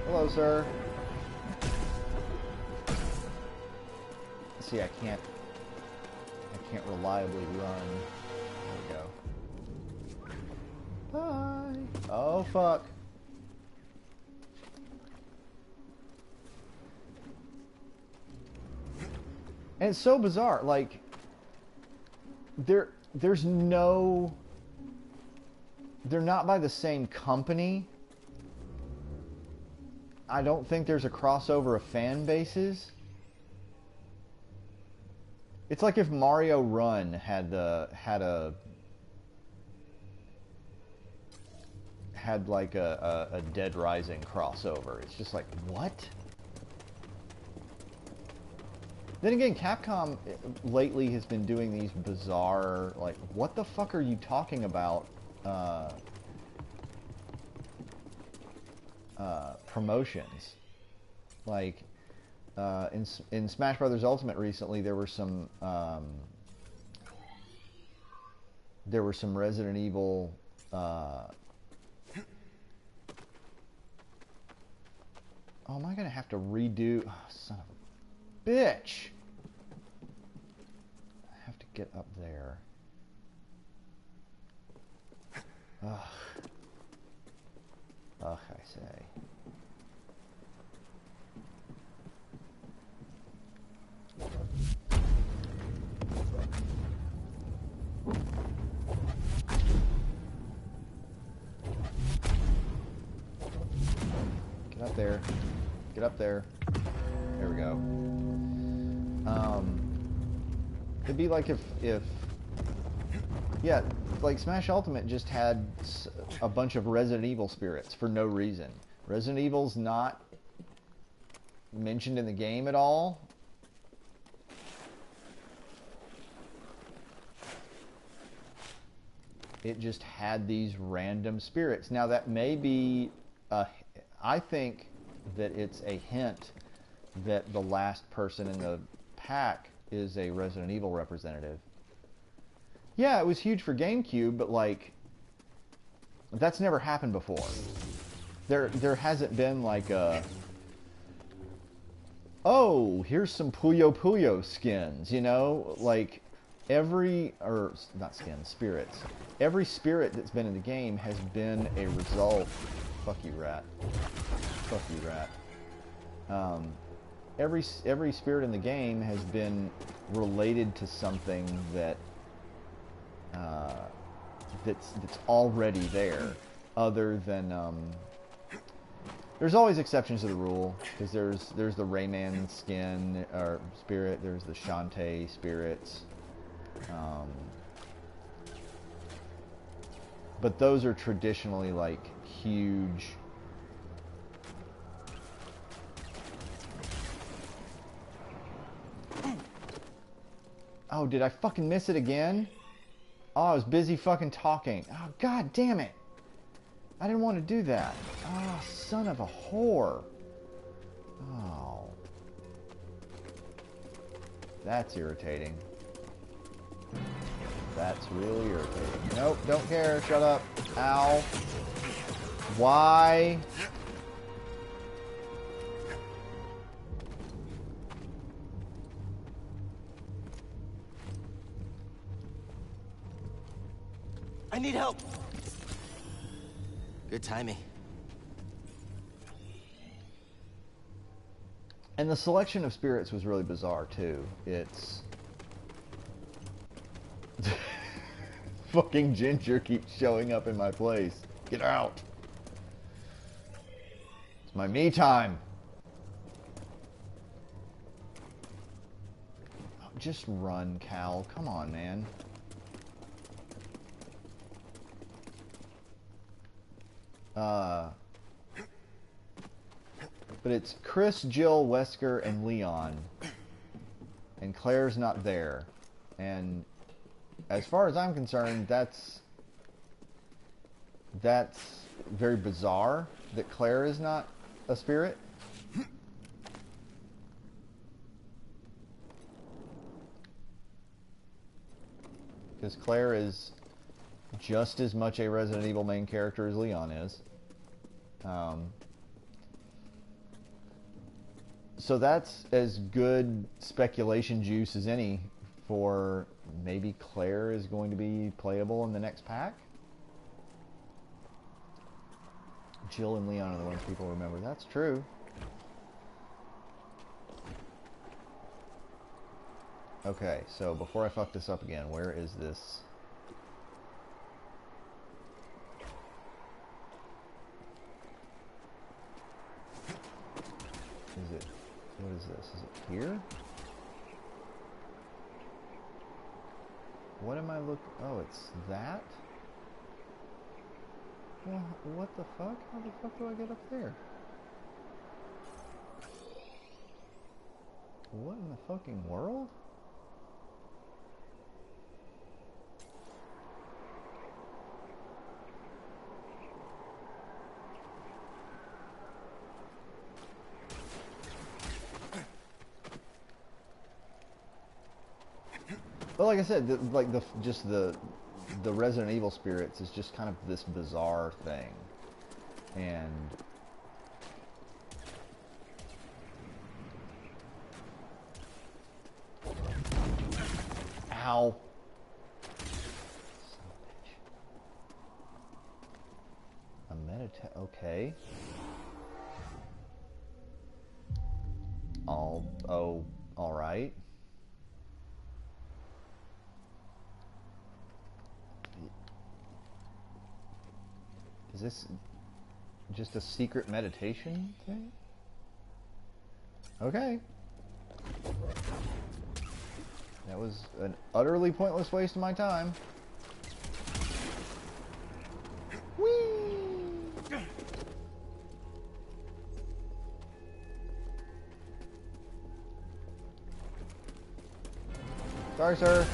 Hello, sir. See, I can't reliably run. There we go. Bye. Oh, fuck. And it's so bizarre. Like, there's no... They're not by the same company. I don't think there's a crossover of fan bases. It's like if Mario Run had like a Dead Rising crossover. It's just like, what? Then again, Capcom lately has been doing these bizarre, like, what the fuck are you talking about? Promotions. Like, in Smash Brothers Ultimate recently, there were some Resident Evil oh, am I gonna have to redo? Oh, son of a bitch! I have to get up there. Ugh. Ugh, I say. Get up there. Get up there. There we go. It'd be like if yeah, like Smash Ultimate just had a bunch of Resident Evil spirits for no reason. Resident Evil's not mentioned in the game at all. It just had these random spirits. Now that may be, I think that it's a hint that the last person in the pack is a Resident Evil representative. Yeah, it was huge for GameCube, but like, that's never happened before. There hasn't been like a, oh, here's some Puyo Puyo skins, you know? Like, or not skins, spirits. Every spirit that's been in the game has been a result. Fuck you, rat. Fuck you, rat. Every spirit in the game has been related to something that that's already there, other than there's always exceptions to the rule, because there's the Rayman skin or spirit, there's the Shantae spirits, but those are traditionally like huge. Oh, did I fucking miss it again? Oh, I was busy fucking talking. Oh, god damn it. I didn't want to do that. Oh, son of a whore. Oh. That's irritating. That's really irritating. Nope, don't care. Shut up. Ow. Why? I need help. Good timing. And the selection of spirits was really bizarre too. It's fucking Ginger keeps showing up in my place. Get out. It's my me time. Oh, just run, Cal. Come on, man. But it's Chris, Jill, Wesker, and Leon. And Claire's not there. And as far as I'm concerned, that's very bizarre that Claire is not a spirit. Because Claire is just as much a Resident Evil main character as Leon is. So that's as good speculation juice as any for maybe Claire is going to be playable in the next pack. Jill and Leon are the ones people remember. That's true. Okay, so before I fuck this up again, where is this? Is it, what is this? Is it here? What am I looking, oh, it's that? Well, what the fuck? How the fuck do I get up there? What in the fucking world? Well, like I said, the Resident Evil spirits is just kind of this bizarre thing, and ow, okay, all right. Is this just a secret meditation thing? Okay. That was an utterly pointless waste of my time. Whee! Sorry, sir.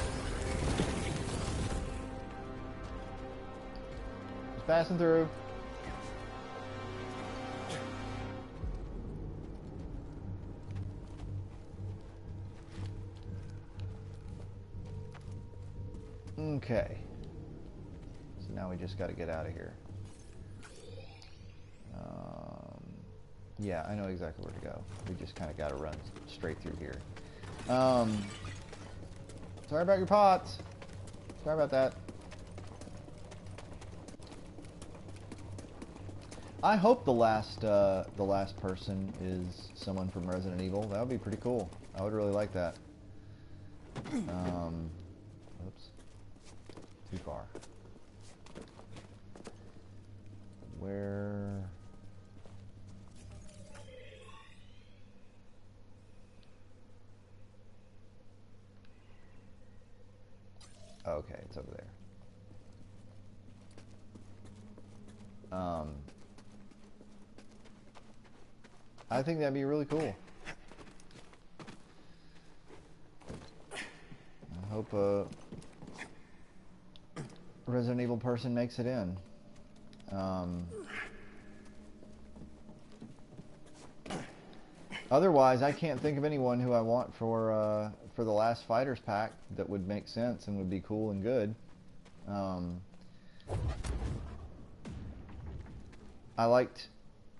Just passing through. Okay. So now we just got to get out of here. Yeah, I know exactly where to go. We just kind of got to run straight through here. Sorry about your pots. Sorry about that. I hope the last person is someone from Resident Evil. That would be pretty cool. I would really like that. Oops. Too far. Where? Okay, it's over there. I think that'd be really cool. I hope a Resident Evil person makes it in. Otherwise, I can't think of anyone who I want for the Last Fighters pack that would make sense and would be cool and good.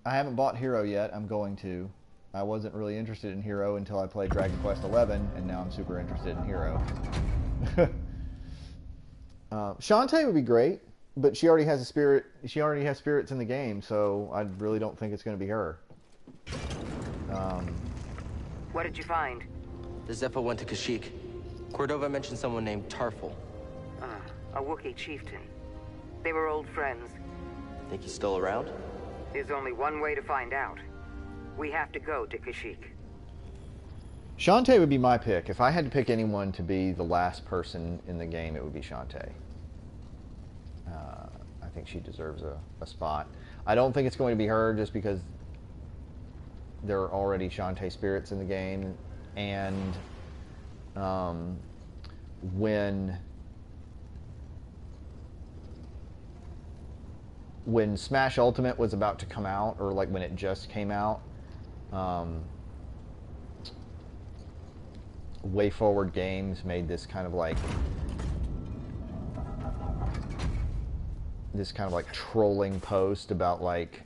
I haven't bought Hero yet. I'm going to. I wasn't really interested in Hero until I played Dragon Quest XI, and now I'm super interested in Hero. Shantae would be great, but she already has a spirit. She already has spirits in the game, so I really don't think it's going to be her. What did you find? The Zephyr went to Kashyyyk. Cordova mentioned someone named Tarful. A Wookiee chieftain. They were old friends. Think he's still around? There's only one way to find out. We have to go to Kashyyyk. Shantae would be my pick. If I had to pick anyone to be the last person in the game, it would be Shantae. I think she deserves a spot. I don't think it's going to be her just because there are already Shantae spirits in the game, and when Smash Ultimate was about to come out, or like when it just came out, Way Forward Games made this kind of like trolling post about like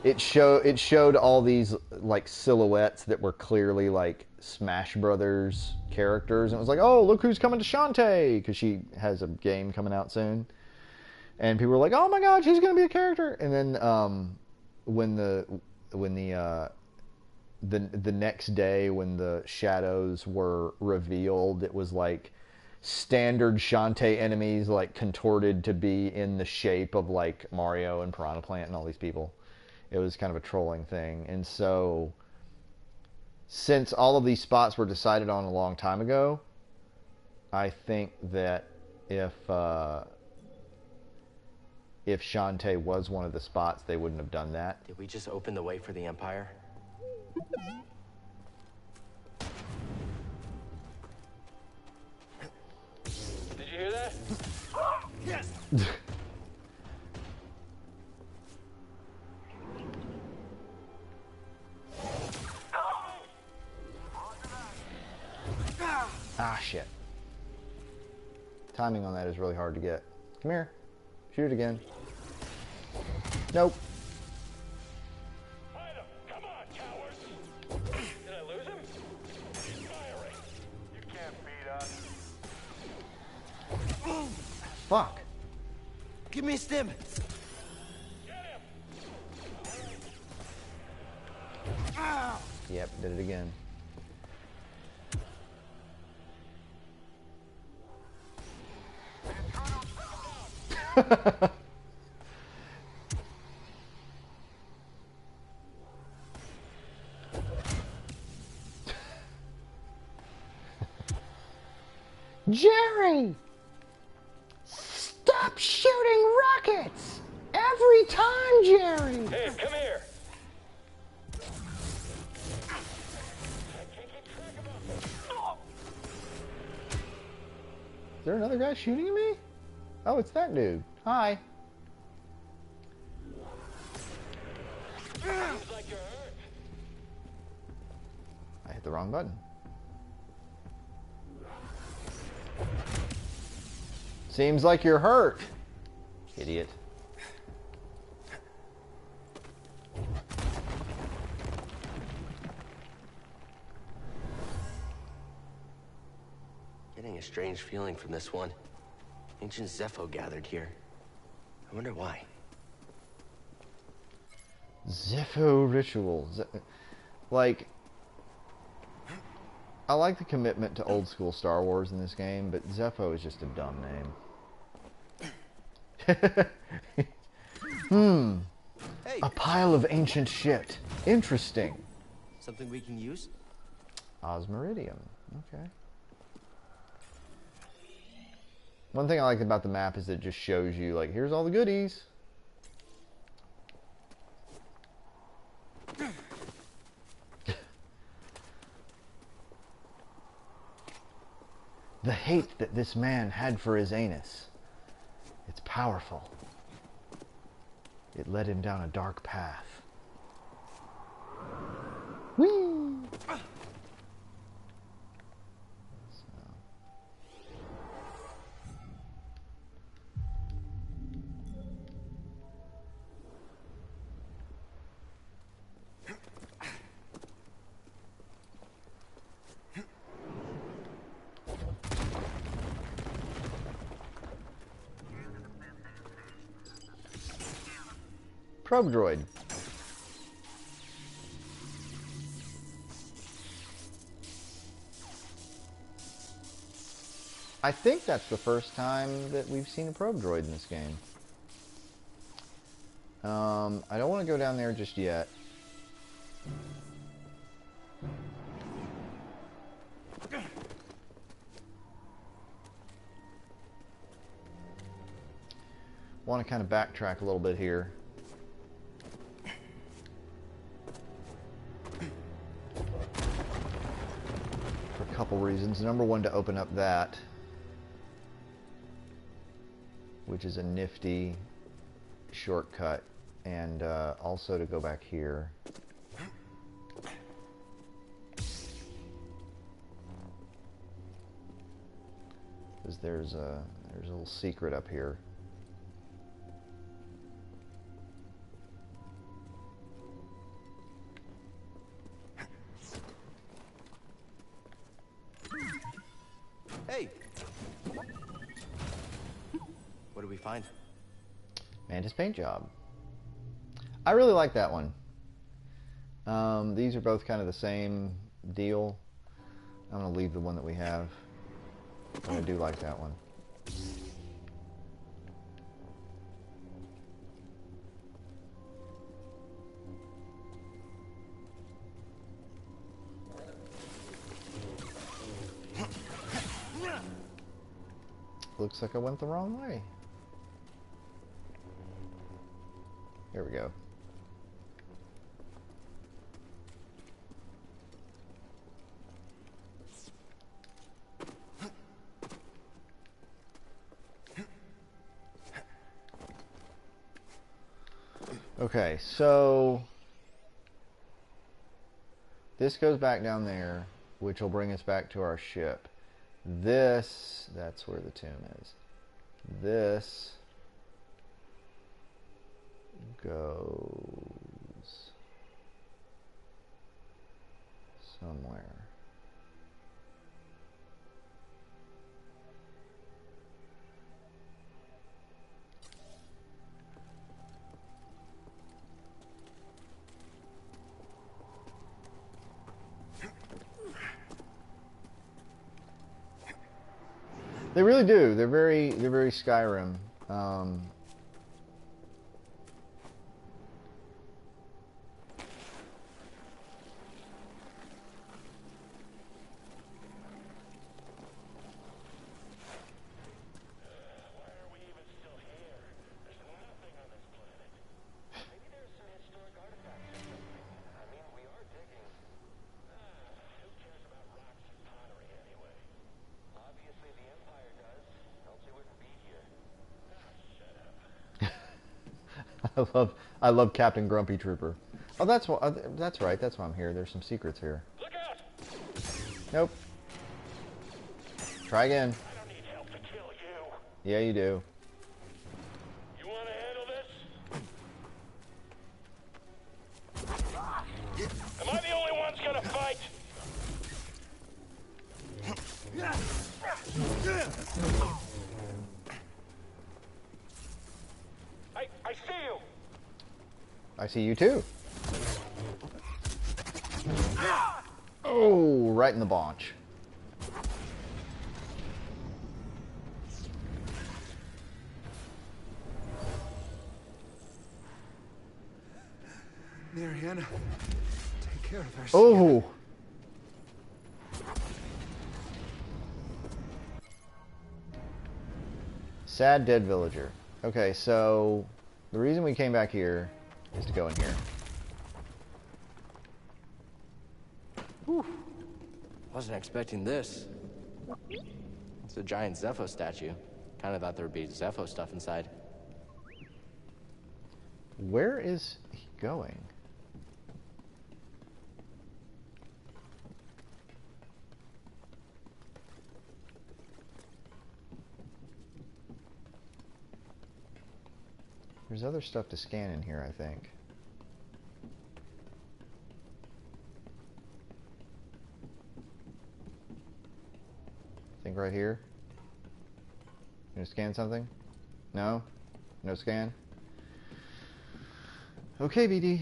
it showed all these like silhouettes that were clearly like Smash Brothers characters, and it was like, oh, look who's coming to Shantae, because she has a game coming out soon. And people were like, "Oh my God, she's gonna be a character!" And then when the the next day when the shadows were revealed, it was like standard Shantae enemies like contorted to be in the shape of like Mario and Piranha Plant and all these people. It was kind of a trolling thing. And so since all of these spots were decided on a long time ago, I think that if Shantae was one of the spots, they wouldn't have done that. Did we just open the way for the Empire? Did you hear that? Yes! Ah, shit. Timing on that is really hard to get. Come here. Shoot it again. Nope. Fight him! Come on, cowards! Did I lose him? He's firing. You can't beat us. Fuck. Give me a stim! Get him! Yep, did it again. Jerry! Stop shooting rockets! Every time, Jerry! Hey, come here! Is there another guy shooting at me? Oh, it's that dude. Hi. Seems like you're hurt. I hit the wrong button. Seems like you're hurt. Idiot. Getting a strange feeling from this one. Ancient Zepho gathered here. I wonder why. Zepho ritual. Like, I like the commitment to old school Star Wars in this game, but Zepho is just a dumb name. Hey! A pile of ancient shit. Interesting. Something we can use? Osmiridium. Okay. One thing I like about the map is it just shows you, like, here's all the goodies. The hate that this man had for his anus. It's powerful. It led him down a dark path. Whee! Probe droid. I think that's the first time that we've seen a probe droid in this game. I don't want to go down there just yet. Want to kind of backtrack a little bit here. For a couple reasons. Number one, to open up that, which is a nifty shortcut, and also to go back here. Because there's a little secret up here. Hey! What do we find? Mantis paint job. I really like that one. These are both kind of the same deal. I'm going to leave the one that we have. But I do like that one. Looks like I went the wrong way. Here we go. Okay, so this goes back down there, which will bring us back to our ship. This, that's where the tomb is. This goes somewhere. They really do. They're very Skyrim. I love Captain Grumpy Trooper. Oh, that's right. That's why I'm here. There's some secrets here. Look out! Nope. Try again. I don't need help to kill you. Yeah, you do. You want to handle this? Am I the only one gonna fight? I see you. I see you too. Oh, right in the paunch. Mariana, take care of her. Oh. Sad dead villager. Okay, so the reason we came back here is to go in here. Whew. Wasn't expecting this. It's a giant Zepho statue. Kind of thought there would be Zepho stuff inside. Where is he going? There's other stuff to scan in here, I think. I think right here. You gonna scan something? No? No scan? Okay, BD.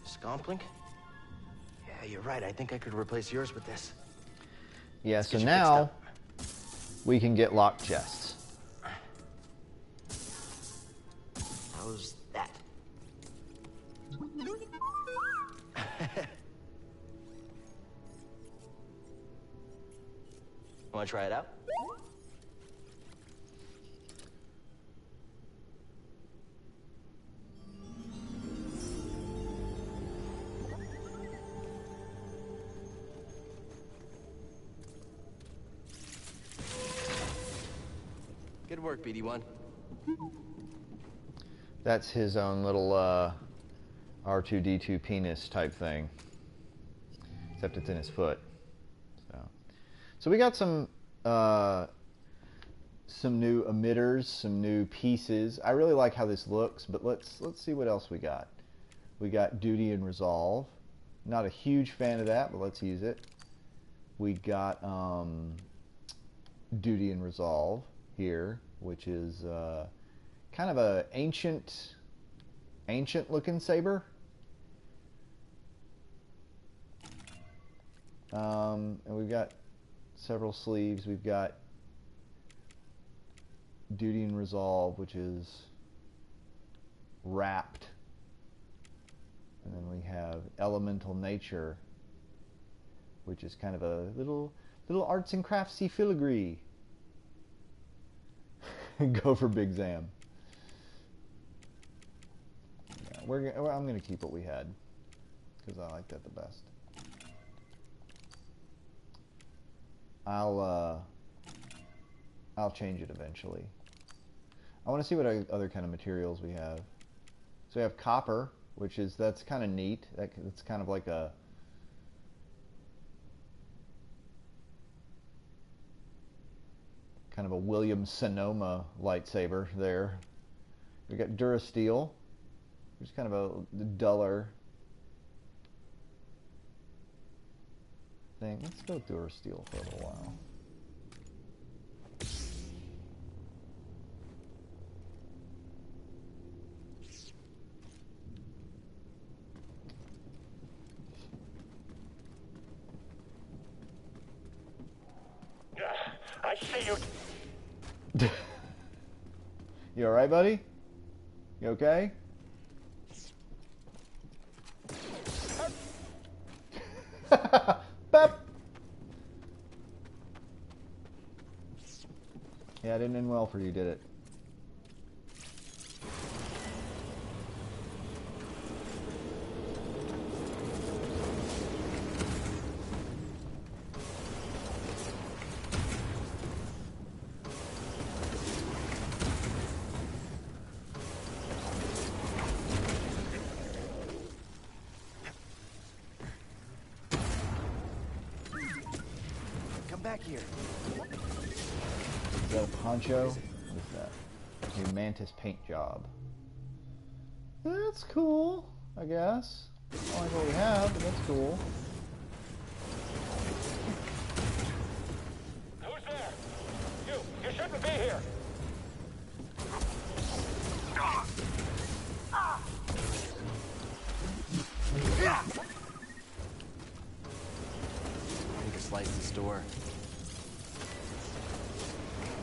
Scomplink? Yeah, you're right. I think I could replace yours with this. Yeah, so now we can get locked chests. How's that? Want to try it out? Good work, BD1. That's his own little R2-D2 penis type thing. Except it's in his foot. So we got some new emitters, some new pieces. I really like how this looks, but let's see what else we got. We got duty and resolve. Not a huge fan of that, but let's use it. We got duty and resolve here, which is kind of a ancient looking saber. And we've got several sleeves. We've got duty and resolve, which is wrapped. And then we have elemental nature, which is kind of a little arts and craftsy filigree. Go for Big Zam. Yeah, I'm going to keep what we had because I like that the best. I'll change it eventually. I want to see what other kind of materials we have. So we have copper, that's kind of neat. It's kind of like a Williams Sonoma lightsaber there. We got Durasteel, which is kind of a duller thing. Let's go with Durasteel for a little while. I see you. You alright, buddy? You okay? Bop. Yeah, it didn't end well for you, did it? Back here. Is that a poncho? What is that? Your mantis paint job. That's cool, I guess. I don't like what we have, but that's cool. Who's there? You shouldn't be here. I need to slice this door.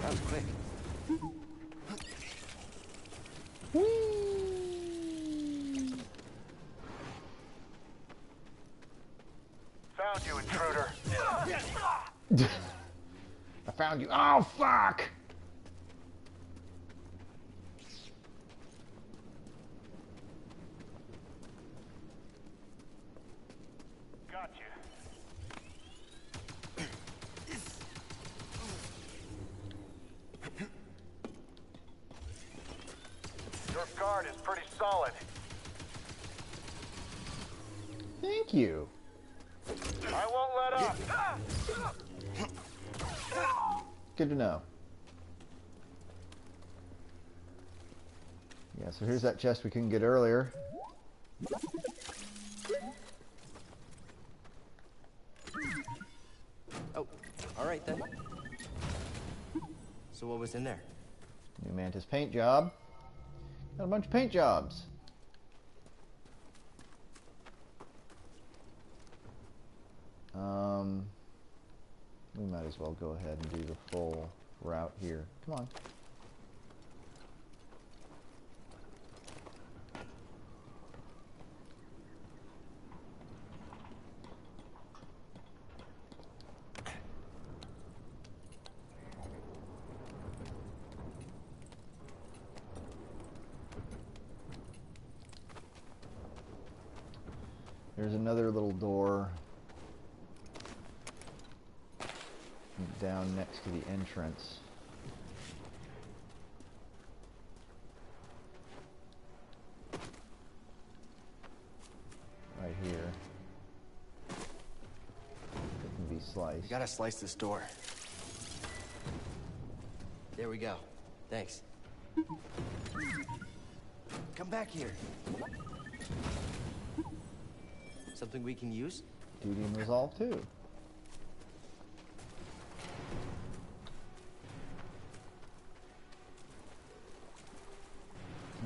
That was quick. Found you, intruder. I found you. Oh, fuck! Got you. Your guard is pretty solid. Thank you. I won't let up. Good to know. Yeah, so here's that chest we couldn't get earlier. Oh, all right then. So what was in there? New mantis paint job. Got a bunch of paint jobs. We might as well go ahead and do the full route here. Come on. There's another little door down next to the entrance. Right here. It can be sliced. You gotta slice this door. There we go. Thanks. Come back here. Something we can use? Duty and resolve too.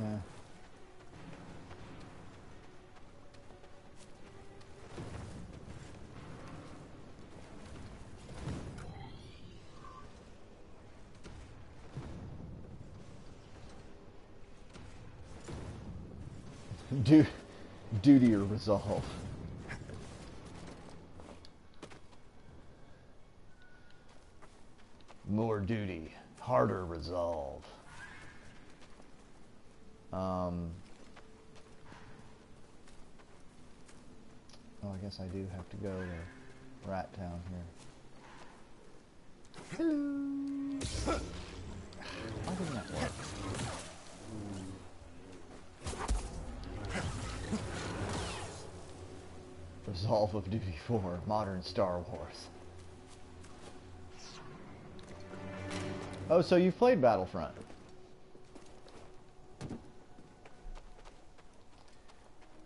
Yeah. Duty or resolve. More duty, harder resolve. Oh, I guess I do have to go to Rat Town here. Hello. Why didn't that work? Resolve of Duty 4, Modern Star Wars. Oh, so you've played Battlefront.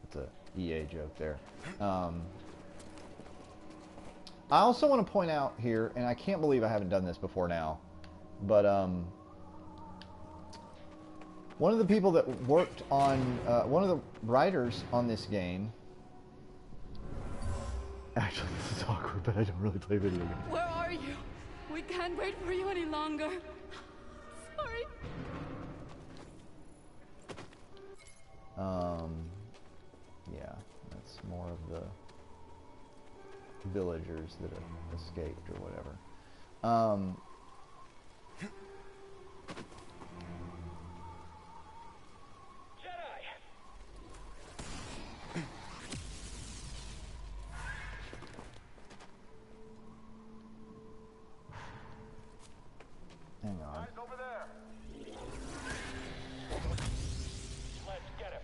That's a EA joke there. I also want to point out here, and I can't believe I haven't done this before now, but one of the people that worked on, one of the writers on this game, actually this is awkward, but I don't really play video games. Where are you? We can't wait for you any longer. Sorry. Yeah, that's more of the villagers that have escaped or whatever. Hang on. Guys over there. Let's get him.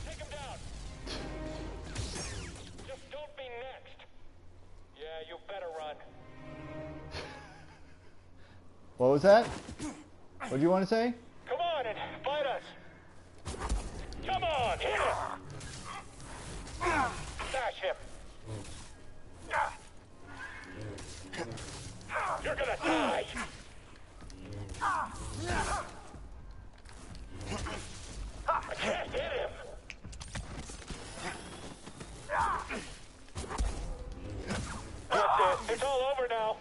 Take him down. Just don't be next. Yeah, you better run. What was that? What do you want to say? Come on and fight us. Come on, hit him. Smash him. You're gonna die. I can't hit him. That's it. It's all over now.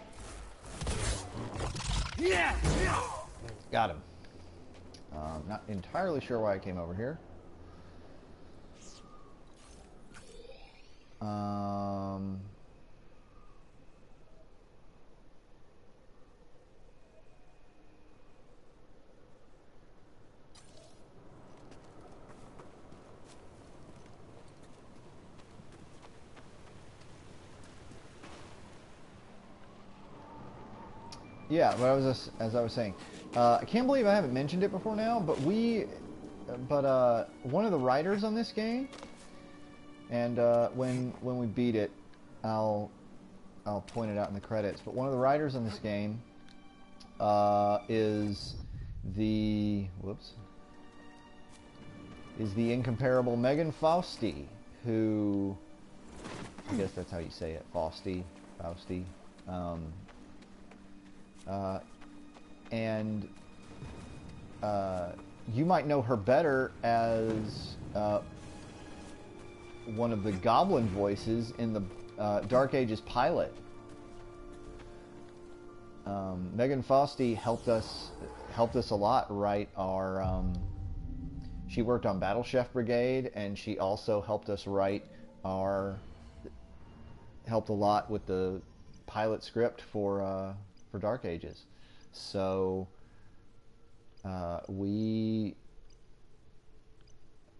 Got him. Not entirely sure why I came over here. Yeah, but as I was saying, I can't believe I haven't mentioned it before now, but one of the writers on this game, and when we beat it, I'll point it out in the credits. But one of the writers on this game is the incomparable Megan Fausti, who, I guess that's how you say it, Fausti. And you might know her better as one of the Goblin voices in the Dark Ages pilot. Megan Fausti helped us a lot write our. She worked on Battle Chef Brigade, and she also helped us write helped a lot with the pilot script for Dark Ages. So we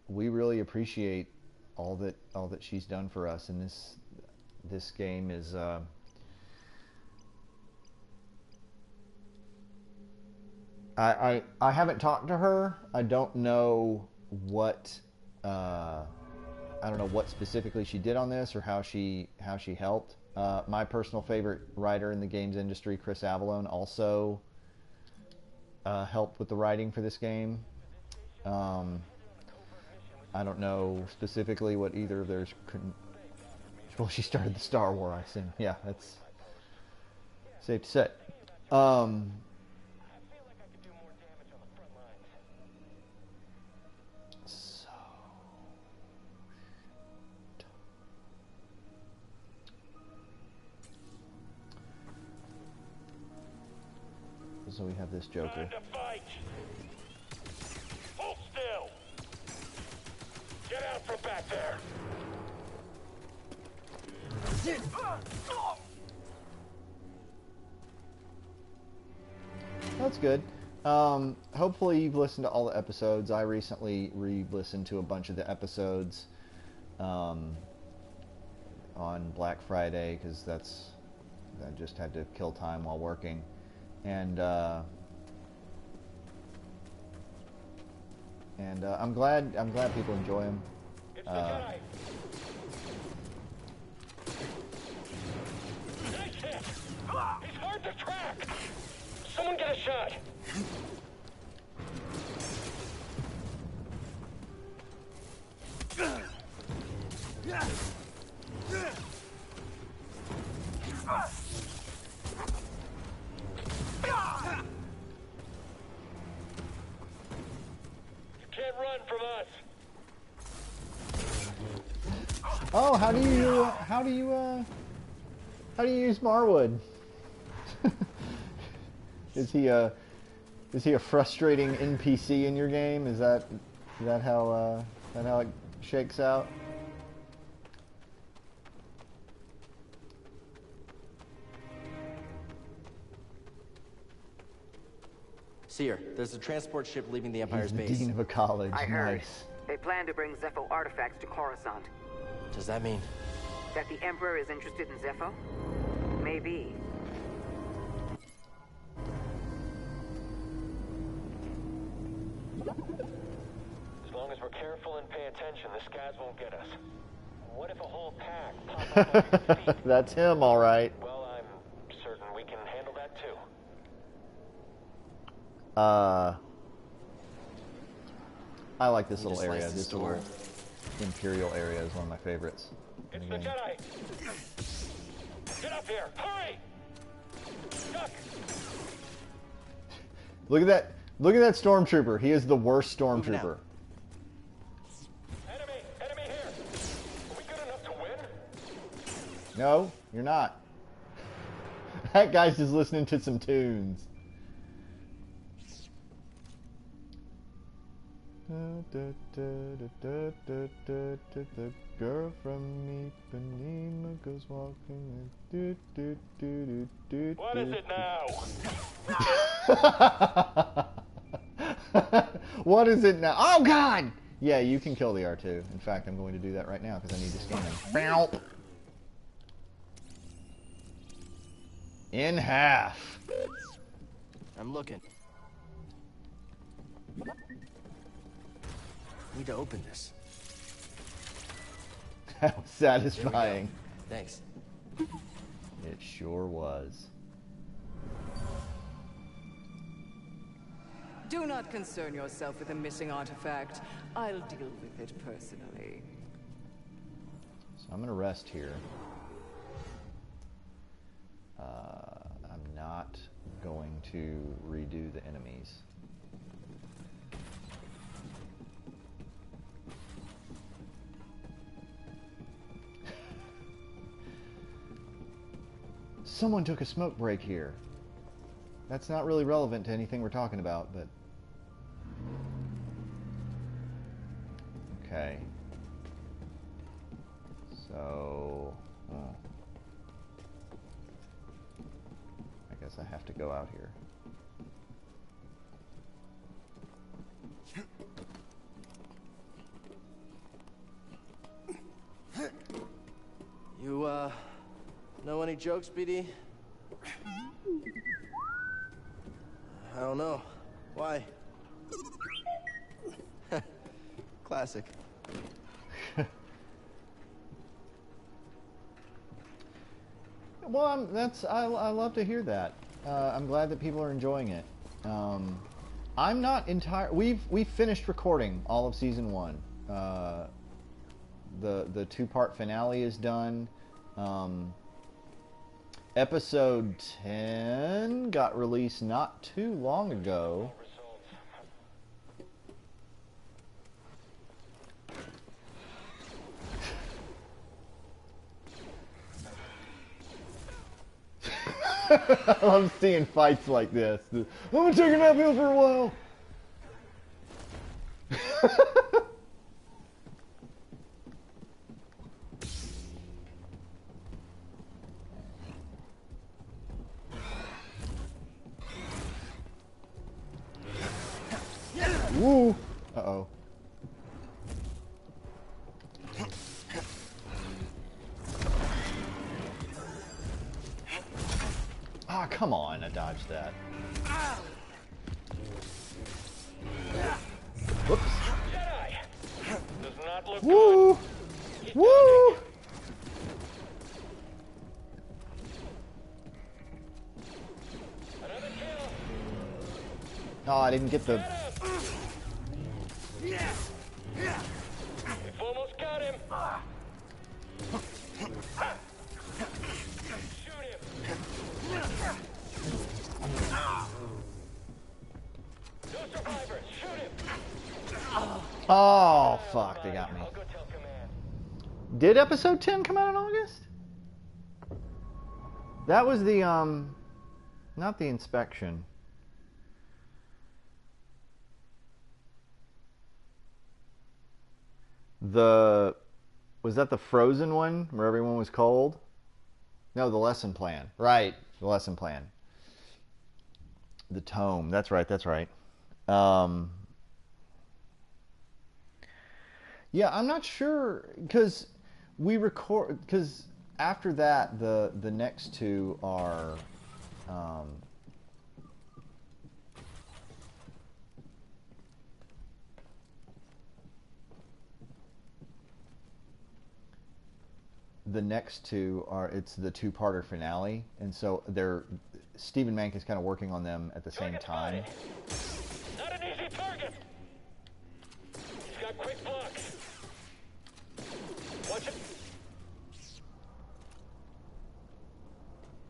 really appreciate all that she's done for us, and this game is I haven't talked to her. I don't know what specifically she did on this or how she helped. My personal favorite writer in the games industry, Chris Avallone, also helped with the writing for this game. I don't know specifically what either of theirs couldn't. Well, she started the Star War, I assume. Yeah, that's safe to say. So we have this Joker. Time to fight. Hold still. Get out from back there. That's good. Hopefully you've listened to all the episodes. I recently re-listened to a bunch of the episodes on Black Friday because I just had to kill time while working. And I'm glad people enjoy them. It's the Jedi. Nice hit. He's hard to track. Someone get a shot. Oh, how do you use Marwood? Is he a frustrating NPC in your game? Is that how it shakes out? Seer, there's a transport ship leaving the Empire's He's the base. dean of a college. I heard. Nice. They plan to bring Zepho artifacts to Coruscant. Does that mean? That the Emperor is interested in Zepho? Maybe. As long as we're careful and pay attention, the Scads won't get us. What if a whole pack pop up on your feet? That's him, all right. Well, I'm certain we can handle that too. I like this He little just area. likes to This store. little Imperial area is one of my favorites. in It's the the game. Jedi. Get up here. Hurry. Duck. Look at that! Look at that stormtrooper. He is the worst Moving stormtrooper. out. Enemy here. Are we good enough to win? No, you're not. That guy's just listening to some tunes. The girl from Ipanema goes walking. What is it now? What is it now? Oh God! Yeah, you can kill the R2. In fact, I'm going to do that right now because I need to scan him. Bow. In half. I'm looking. Need to open this. That was satisfying. Thanks. It sure was. Do not concern yourself with a missing artifact. I'll deal with it personally. So I'm going to rest here. I'm not going to redo the enemies. Someone took a smoke break here. That's not really relevant to anything we're talking about, but... Okay. So... I guess I have to go out here. You, know any jokes, BD? I don't know. Why? Classic. Well, I love to hear that. I'm glad that people are enjoying it. I'm not entire. We've finished recording all of season 1. The 2-part finale is done. Episode 10 got released not too long ago. I'm seeing fights like this. I'm gonna take a nap here for a while. Woo! Uh-oh. Ah, come on, I dodged that. Whoops. Jedi! Does not look Woo! good. Woo! Another kill. Oh, I didn't get the... We've almost got him. Shoot him. No survivors. Shoot him. Oh, fuck, they got me. I'll go tell command. Did episode 10 come out in August? That was the, not the inspection. Was that the Frozen one where everyone was cold? No, the lesson plan. Right, the lesson plan. The tome. That's right, that's right. Yeah, I'm not sure because after that the next two are it's the 2-parter finale, and so Stephen Mank is kind of working on them at the same time. Not an easy target. He's got quick blocks. Watch it.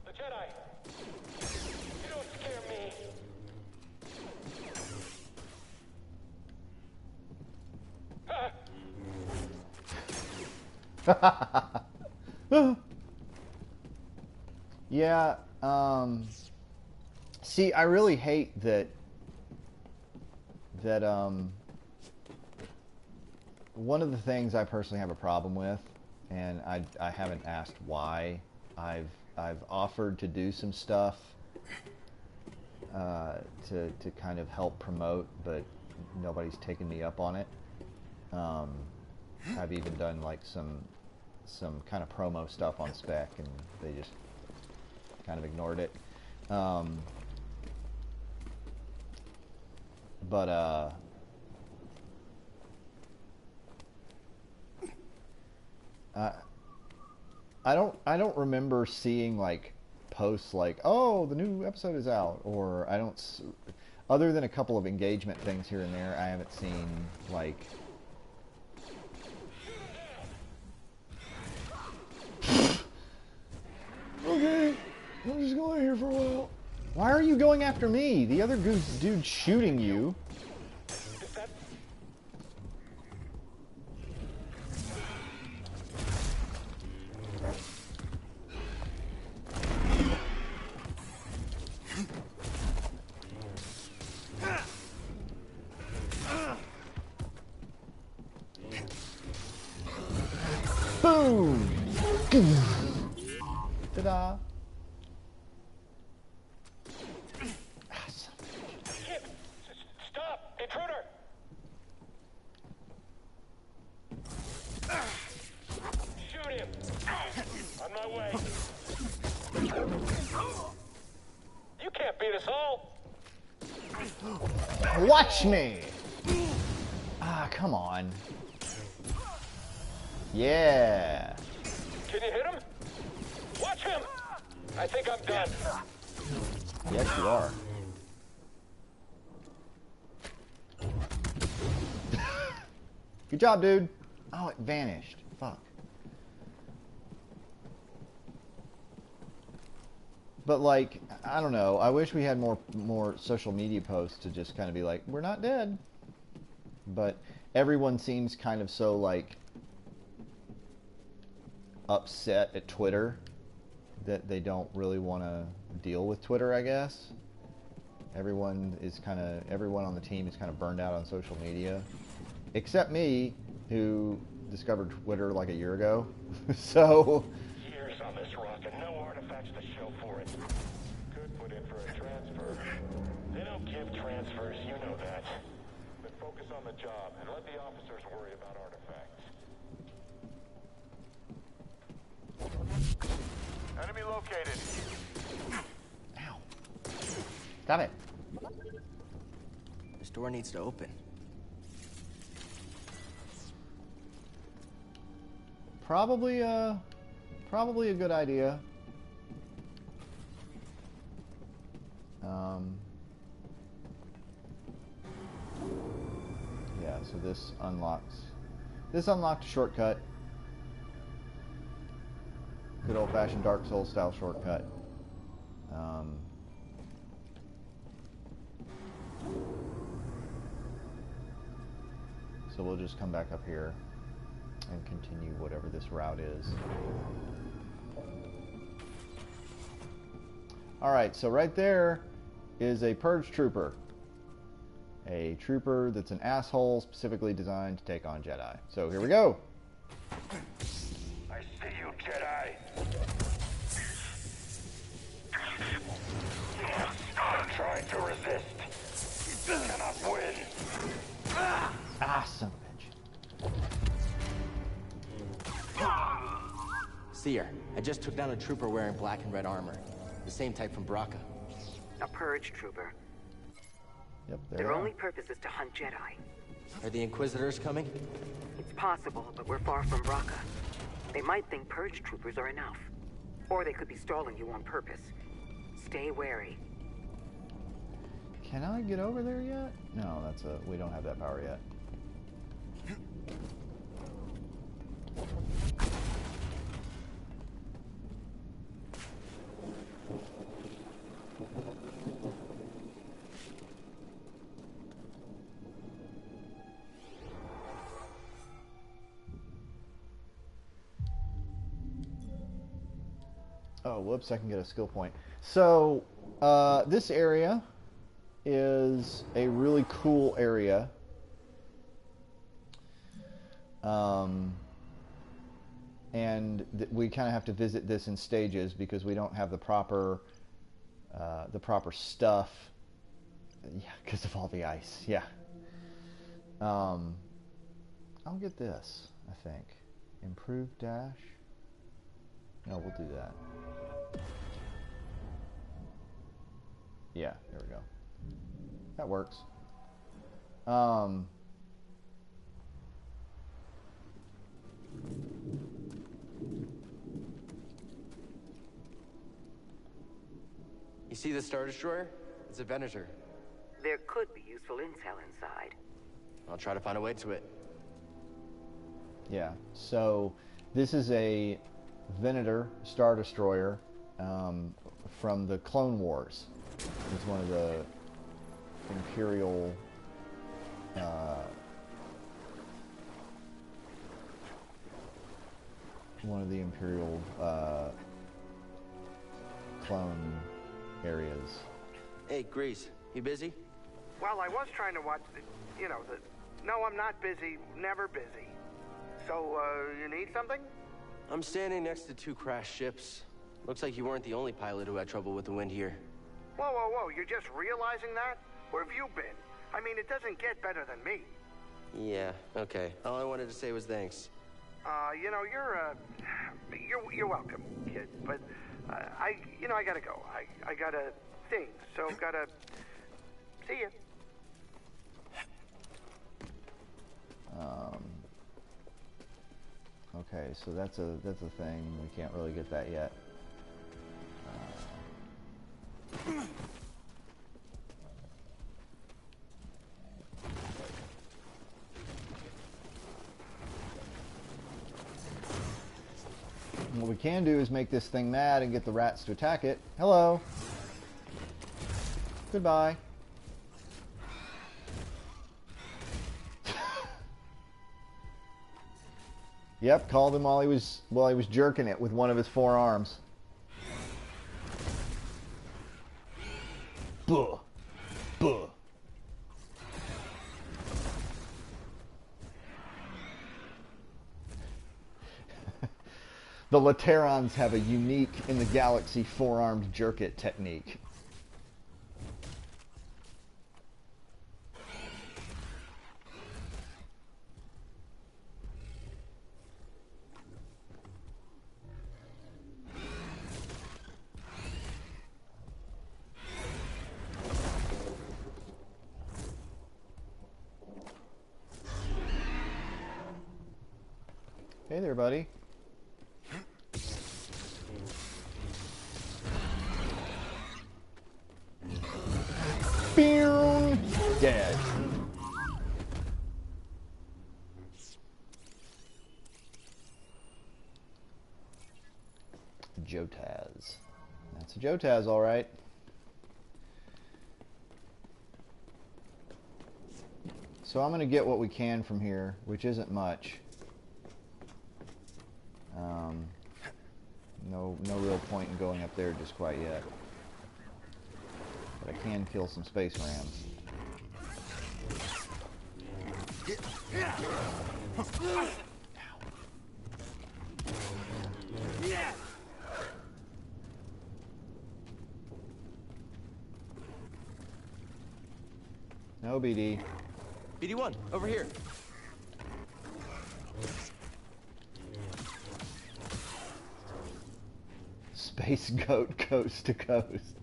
The Jedi. You don't scare me. Yeah, see, I really hate that one of the things I personally have a problem with, and I haven't asked why, I've offered to do some stuff to kind of help promote, but nobody's taken me up on it. I've even done like some kind of promo stuff on spec, and they just kind of ignored it. But I don't remember seeing like posts like, oh, the new episode is out, or I don't, other than a couple of engagement things here and there, I haven't seen like okay, I'm just going here for a while. Why are you going after me? The other dude's shooting you. Boom! Ta-da! Stop! Intruder! Shoot him! On my way. You can't beat us all! Watch me! Ah, come on. Yeah. Can you hit him? Watch him! I think I'm done. Yes, you are. Good job, dude. Oh, it vanished. Fuck. But like, I don't know. I wish we had more social media posts to just kind of be like, we're not dead. But everyone seems kind of so like upset at Twitter that they don't really want to deal with Twitter, I guess. Everyone on the team is kind of burned out on social media. Except me, who discovered Twitter like a year ago. So... Years on this rock and no artifacts to show for it. Could put in for a transfer. They don't give transfers, you know that. But focus on the job and let the officers worry about artifacts. Enemy located. Ow. Got it. This door needs to open. Probably a good idea. Yeah, so this unlocked a shortcut. Good old-fashioned Dark Souls style shortcut. So we'll just come back up here and continue whatever this route is. Alright, so right there is a purge trooper. A trooper that's an asshole specifically designed to take on Jedi. So here we go! I see you, Jedi. I'm trying to resist. You cannot win. Ah, son of a bitch. Seer, I just took down a trooper wearing black and red armor. The same type from Braca. A purge trooper. Yep, Their only purpose is to hunt Jedi. Are the Inquisitors coming? It's possible, but we're far from Braca. They might think purge troopers are enough. Or they could be stalling you on purpose. Stay wary. Can I get over there yet? No, we don't have that power yet. Oh, whoops, I can get a skill point. So, this area is a really cool area. And we kind of have to visit this in stages because we don't have the proper stuff. Yeah, because of all the ice. Yeah. I'll get this, I think. Improved dash. No, we'll do that. Yeah, there we go. That works. You see the Star Destroyer? It's a Venator. There could be useful intel inside. I'll try to find a way to it. Yeah, so this is a Venator Star Destroyer from the Clone Wars. It's one of the Imperial clone areas. Hey, Grease, you busy? Well, I was trying to watch No, I'm not busy. Never busy. So, you need something? I'm standing next to two crashed ships. Looks like you weren't the only pilot who had trouble with the wind here. Whoa, whoa, whoa. You're just realizing that? Where have you been? I mean, it doesn't get better than me. Yeah, okay. All I wanted to say was thanks. You're welcome, kid. But, I gotta go. I got a thing, so gotta see ya. Okay, so that's a thing. We can't really get that yet. What we can do is make this thing mad and get the rats to attack it. Hello. Goodbye. Yep, called him while he was jerking it with one of his forearms. Buh. Buh. The Laterans have a unique in the galaxy four-armed jerk-it technique. Hey there, buddy. Boom! Dead. Jotaz. That's a Jotaz, all right. So I'm going to get what we can from here, which isn't much. No real point in going up there just quite yet. But I can kill some space rams. No, BD. BD1, over here. Space goat coast to coast.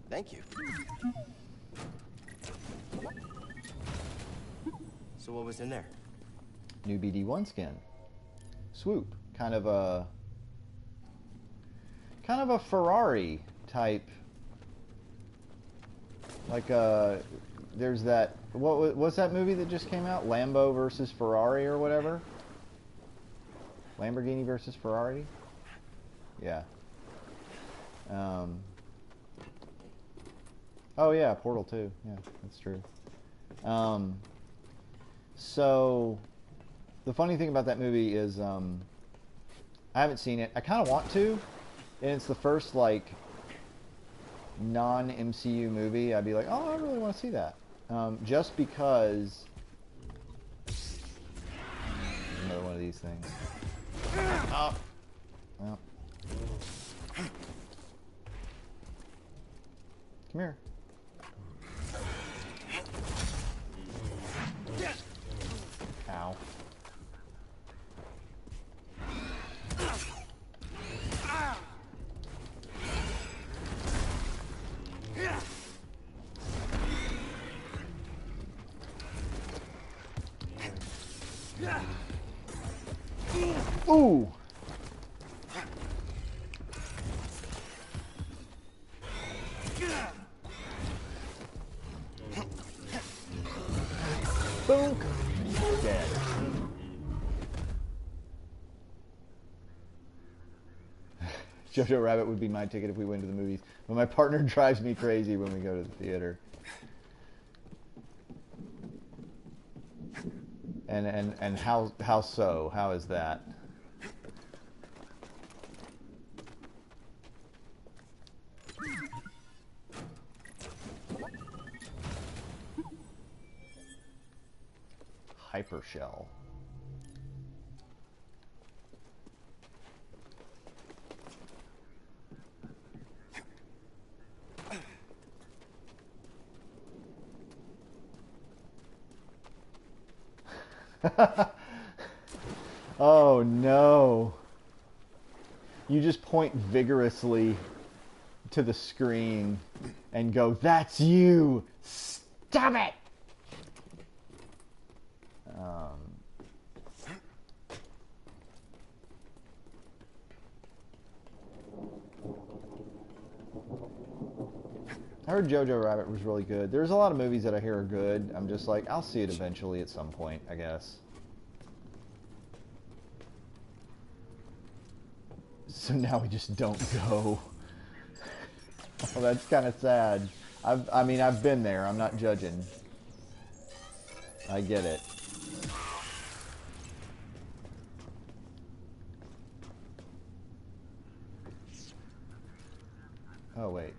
Thank you. So what was in there? New BD1 skin. Swoop. Kind of a Ferrari type. Like there's that, what's that movie that just came out? Lambo versus Ferrari or whatever? Lamborghini versus Ferrari? Yeah. Oh yeah, Portal 2. Yeah, that's true. So, the funny thing about that movie is, I haven't seen it. I kind of want to, and it's the first, like, non-MCU movie. I'd be like, oh, I really want to see that. Just because... Another one of these things. Oh. Well. Come here. Ow. Ooh. Boom. Dead. Jojo Rabbit would be my ticket if we went to the movies. But my partner drives me crazy when we go to the theater. And how so? How is that? Hyper shell. Oh no. You just point vigorously to the screen and go, "That's you! Stop it!" I heard Jojo Rabbit was really good. There's a lot of movies that I hear are good. I'm just like, I'll see it eventually at some point, I guess. So now we just don't go. Well, that's kind of sad. I mean, I've been there. I'm not judging. I get it. Oh, wait.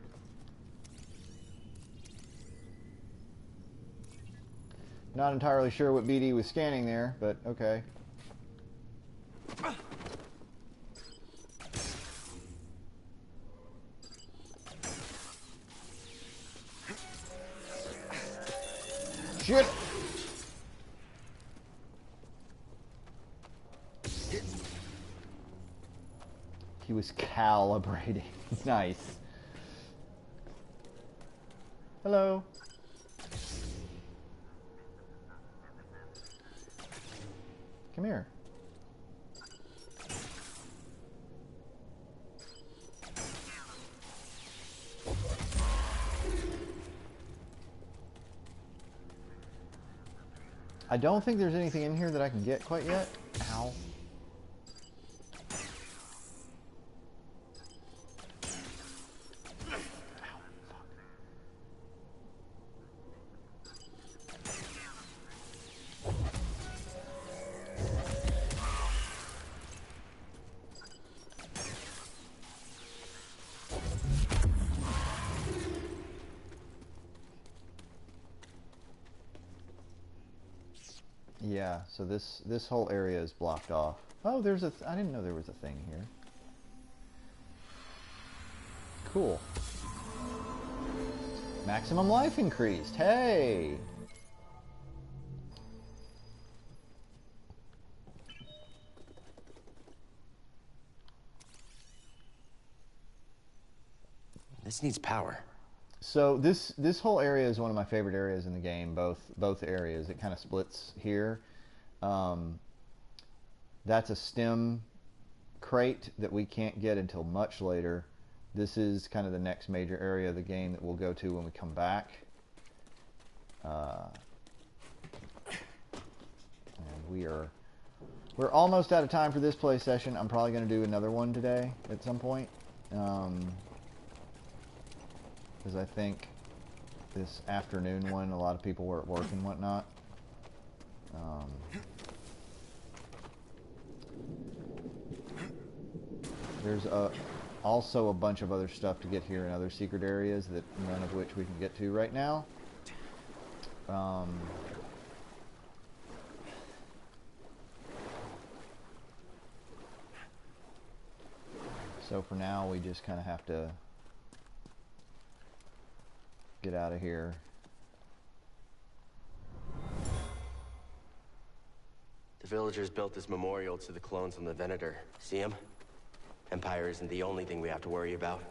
Not entirely sure what BD was scanning there, but okay. Shit! He was calibrating. Nice. Hello. Come here. I don't think there's anything in here that I can get quite yet. Ow. Yeah, so this whole area is blocked off. Oh, there's a... I didn't know there was a thing here. Cool. Maximum life increased. Hey! This needs power. So this whole area is one of my favorite areas in the game. Both areas. It kind of splits here. That's a stem crate that we can't get until much later. This is kind of the next major area of the game that we'll go to when we come back. And we're almost out of time for this play session. I'm probably going to do another one today at some point. Because I think this afternoon one, a lot of people were at work and whatnot. There's also a bunch of other stuff to get here in other secret areas that none of which we can get to right now. So for now, we just kind of have to get out of here. The villagers built this memorial to the clones on the Venator. See him? Empire isn't the only thing we have to worry about.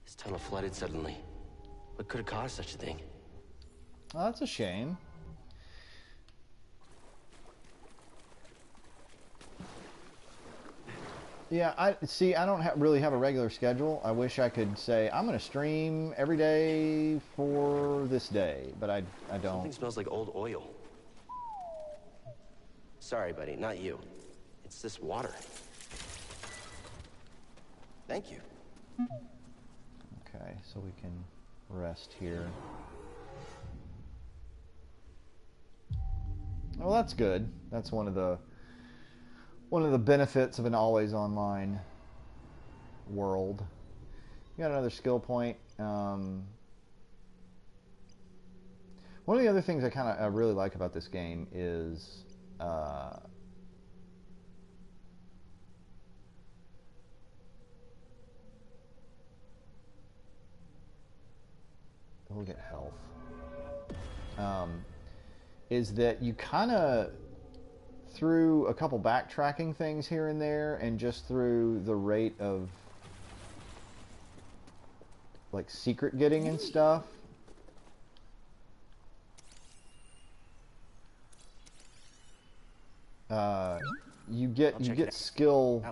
This tunnel flooded suddenly. What could have caused such a thing? Oh, that's a shame. Yeah, I don't really have a regular schedule. I wish I could say I'm going to stream every day for this day, but I don't. Something smells like old oil. Sorry, buddy, not you. It's this water. Thank you. Okay, so we can rest here. Well, that's good. That's one of the benefits of an always online world. You got another skill point. One of the other things I really like about this game is we'll get health. Is that you kind of, through a couple backtracking things here and there, and just through the rate of like secret getting and stuff, you get skill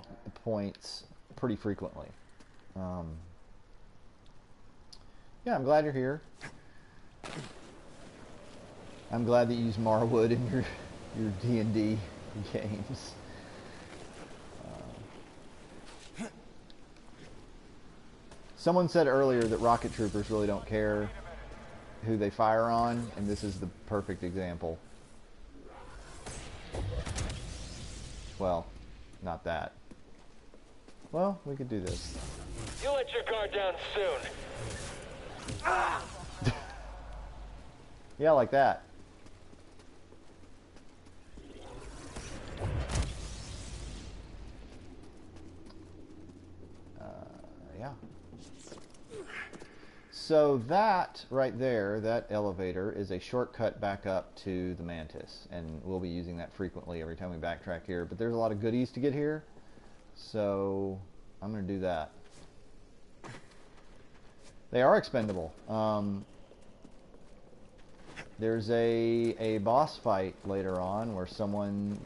points pretty frequently. Yeah, I'm glad you're here. I'm glad that you use Marwood in your D&D games. Someone said earlier that rocket troopers really don't care who they fire on, and this is the perfect example. Well, not that. Well, we could do this. You let your guard down soon. Yeah, like that. Yeah. So that right there, that elevator, is a shortcut back up to the Mantis, and we'll be using that frequently every time we backtrack here. But there's a lot of goodies to get here, so I'm going to do that. They are expendable. There's a boss fight later on where someone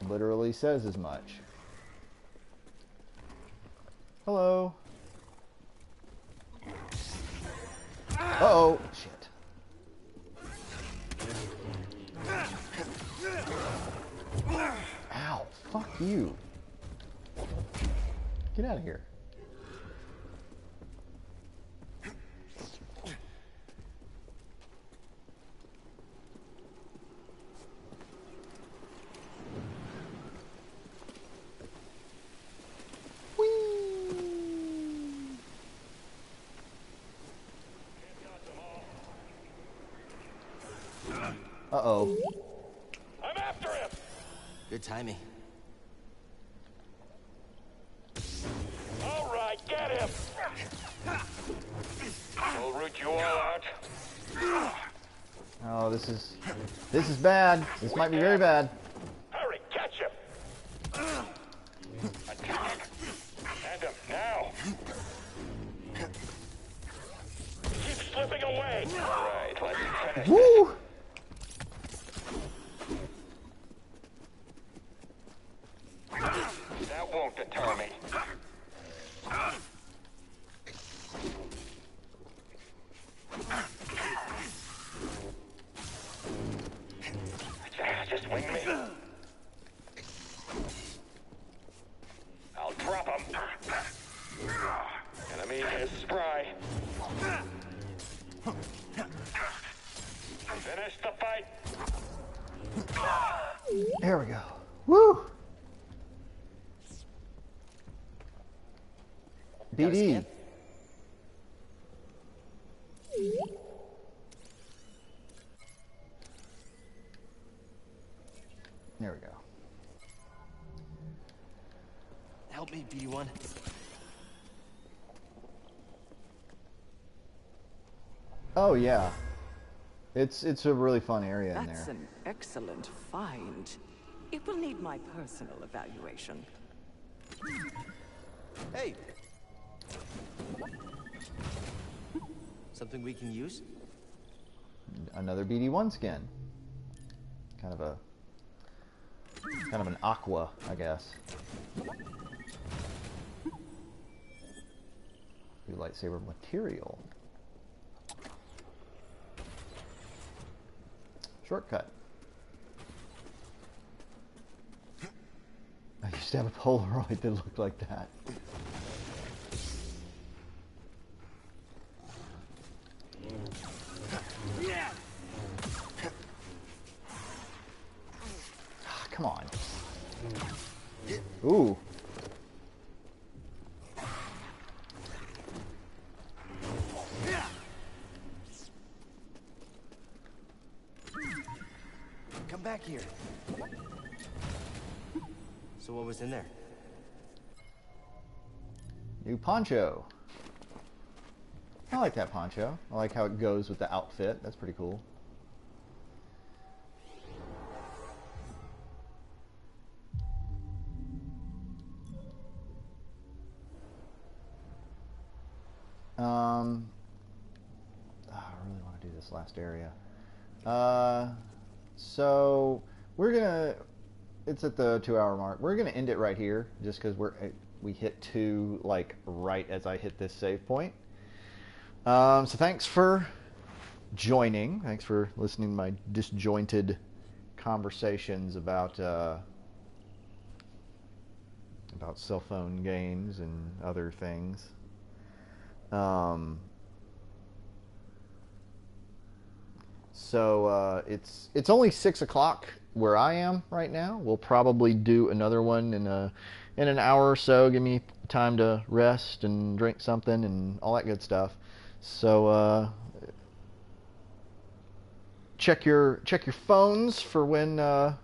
literally says as much. Hello. Uh-oh. Shit. Ow. Fuck you. Get out of here. Uh-oh. I'm after him! Good timing. All right, get him! We'll root you all out. Oh, this is bad. This might be very bad. Hurry, catch him! Attack! And him, now! Keep slipping away! All right, let's finish Woo! this. That won't deter me. Just wing me. I'll drop him. Enemy is spry. Finish the fight. There we go. Woo! BD. There we go. Help me, B1. Oh yeah. It's a really fun area in That's there. an excellent find. It will need my personal evaluation. Hey! Something we can use? Another BD1 skin. Kind of an aqua, I guess. New lightsaber material. Shortcut. I used to have a Polaroid that looked like that. Come on. Ooh. Come back here. So what was in there? New poncho. I like that poncho. I like how it goes with the outfit. That's pretty cool. I really want to do this last area. So we're gonna it's at the 2-hour mark. We're gonna end it right here, just because we hit 2 like right as I hit this save point. So thanks for joining. Thanks for listening to my disjointed conversations about cell phone games and other things. So it's only 6 o'clock where I am right now. We'll probably do another one in an hour or so. Give me time to rest and drink something and all that good stuff. So check your phones for when I'll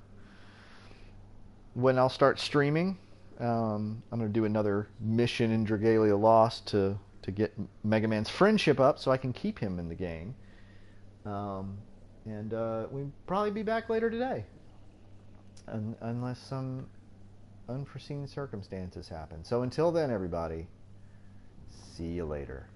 start streaming. I'm going to do another mission in Dragalia Lost to get Mega Man's friendship up so I can keep him in the game. And we'll probably be back later today. Unless some unforeseen circumstances happen. So until then, everybody, see you later.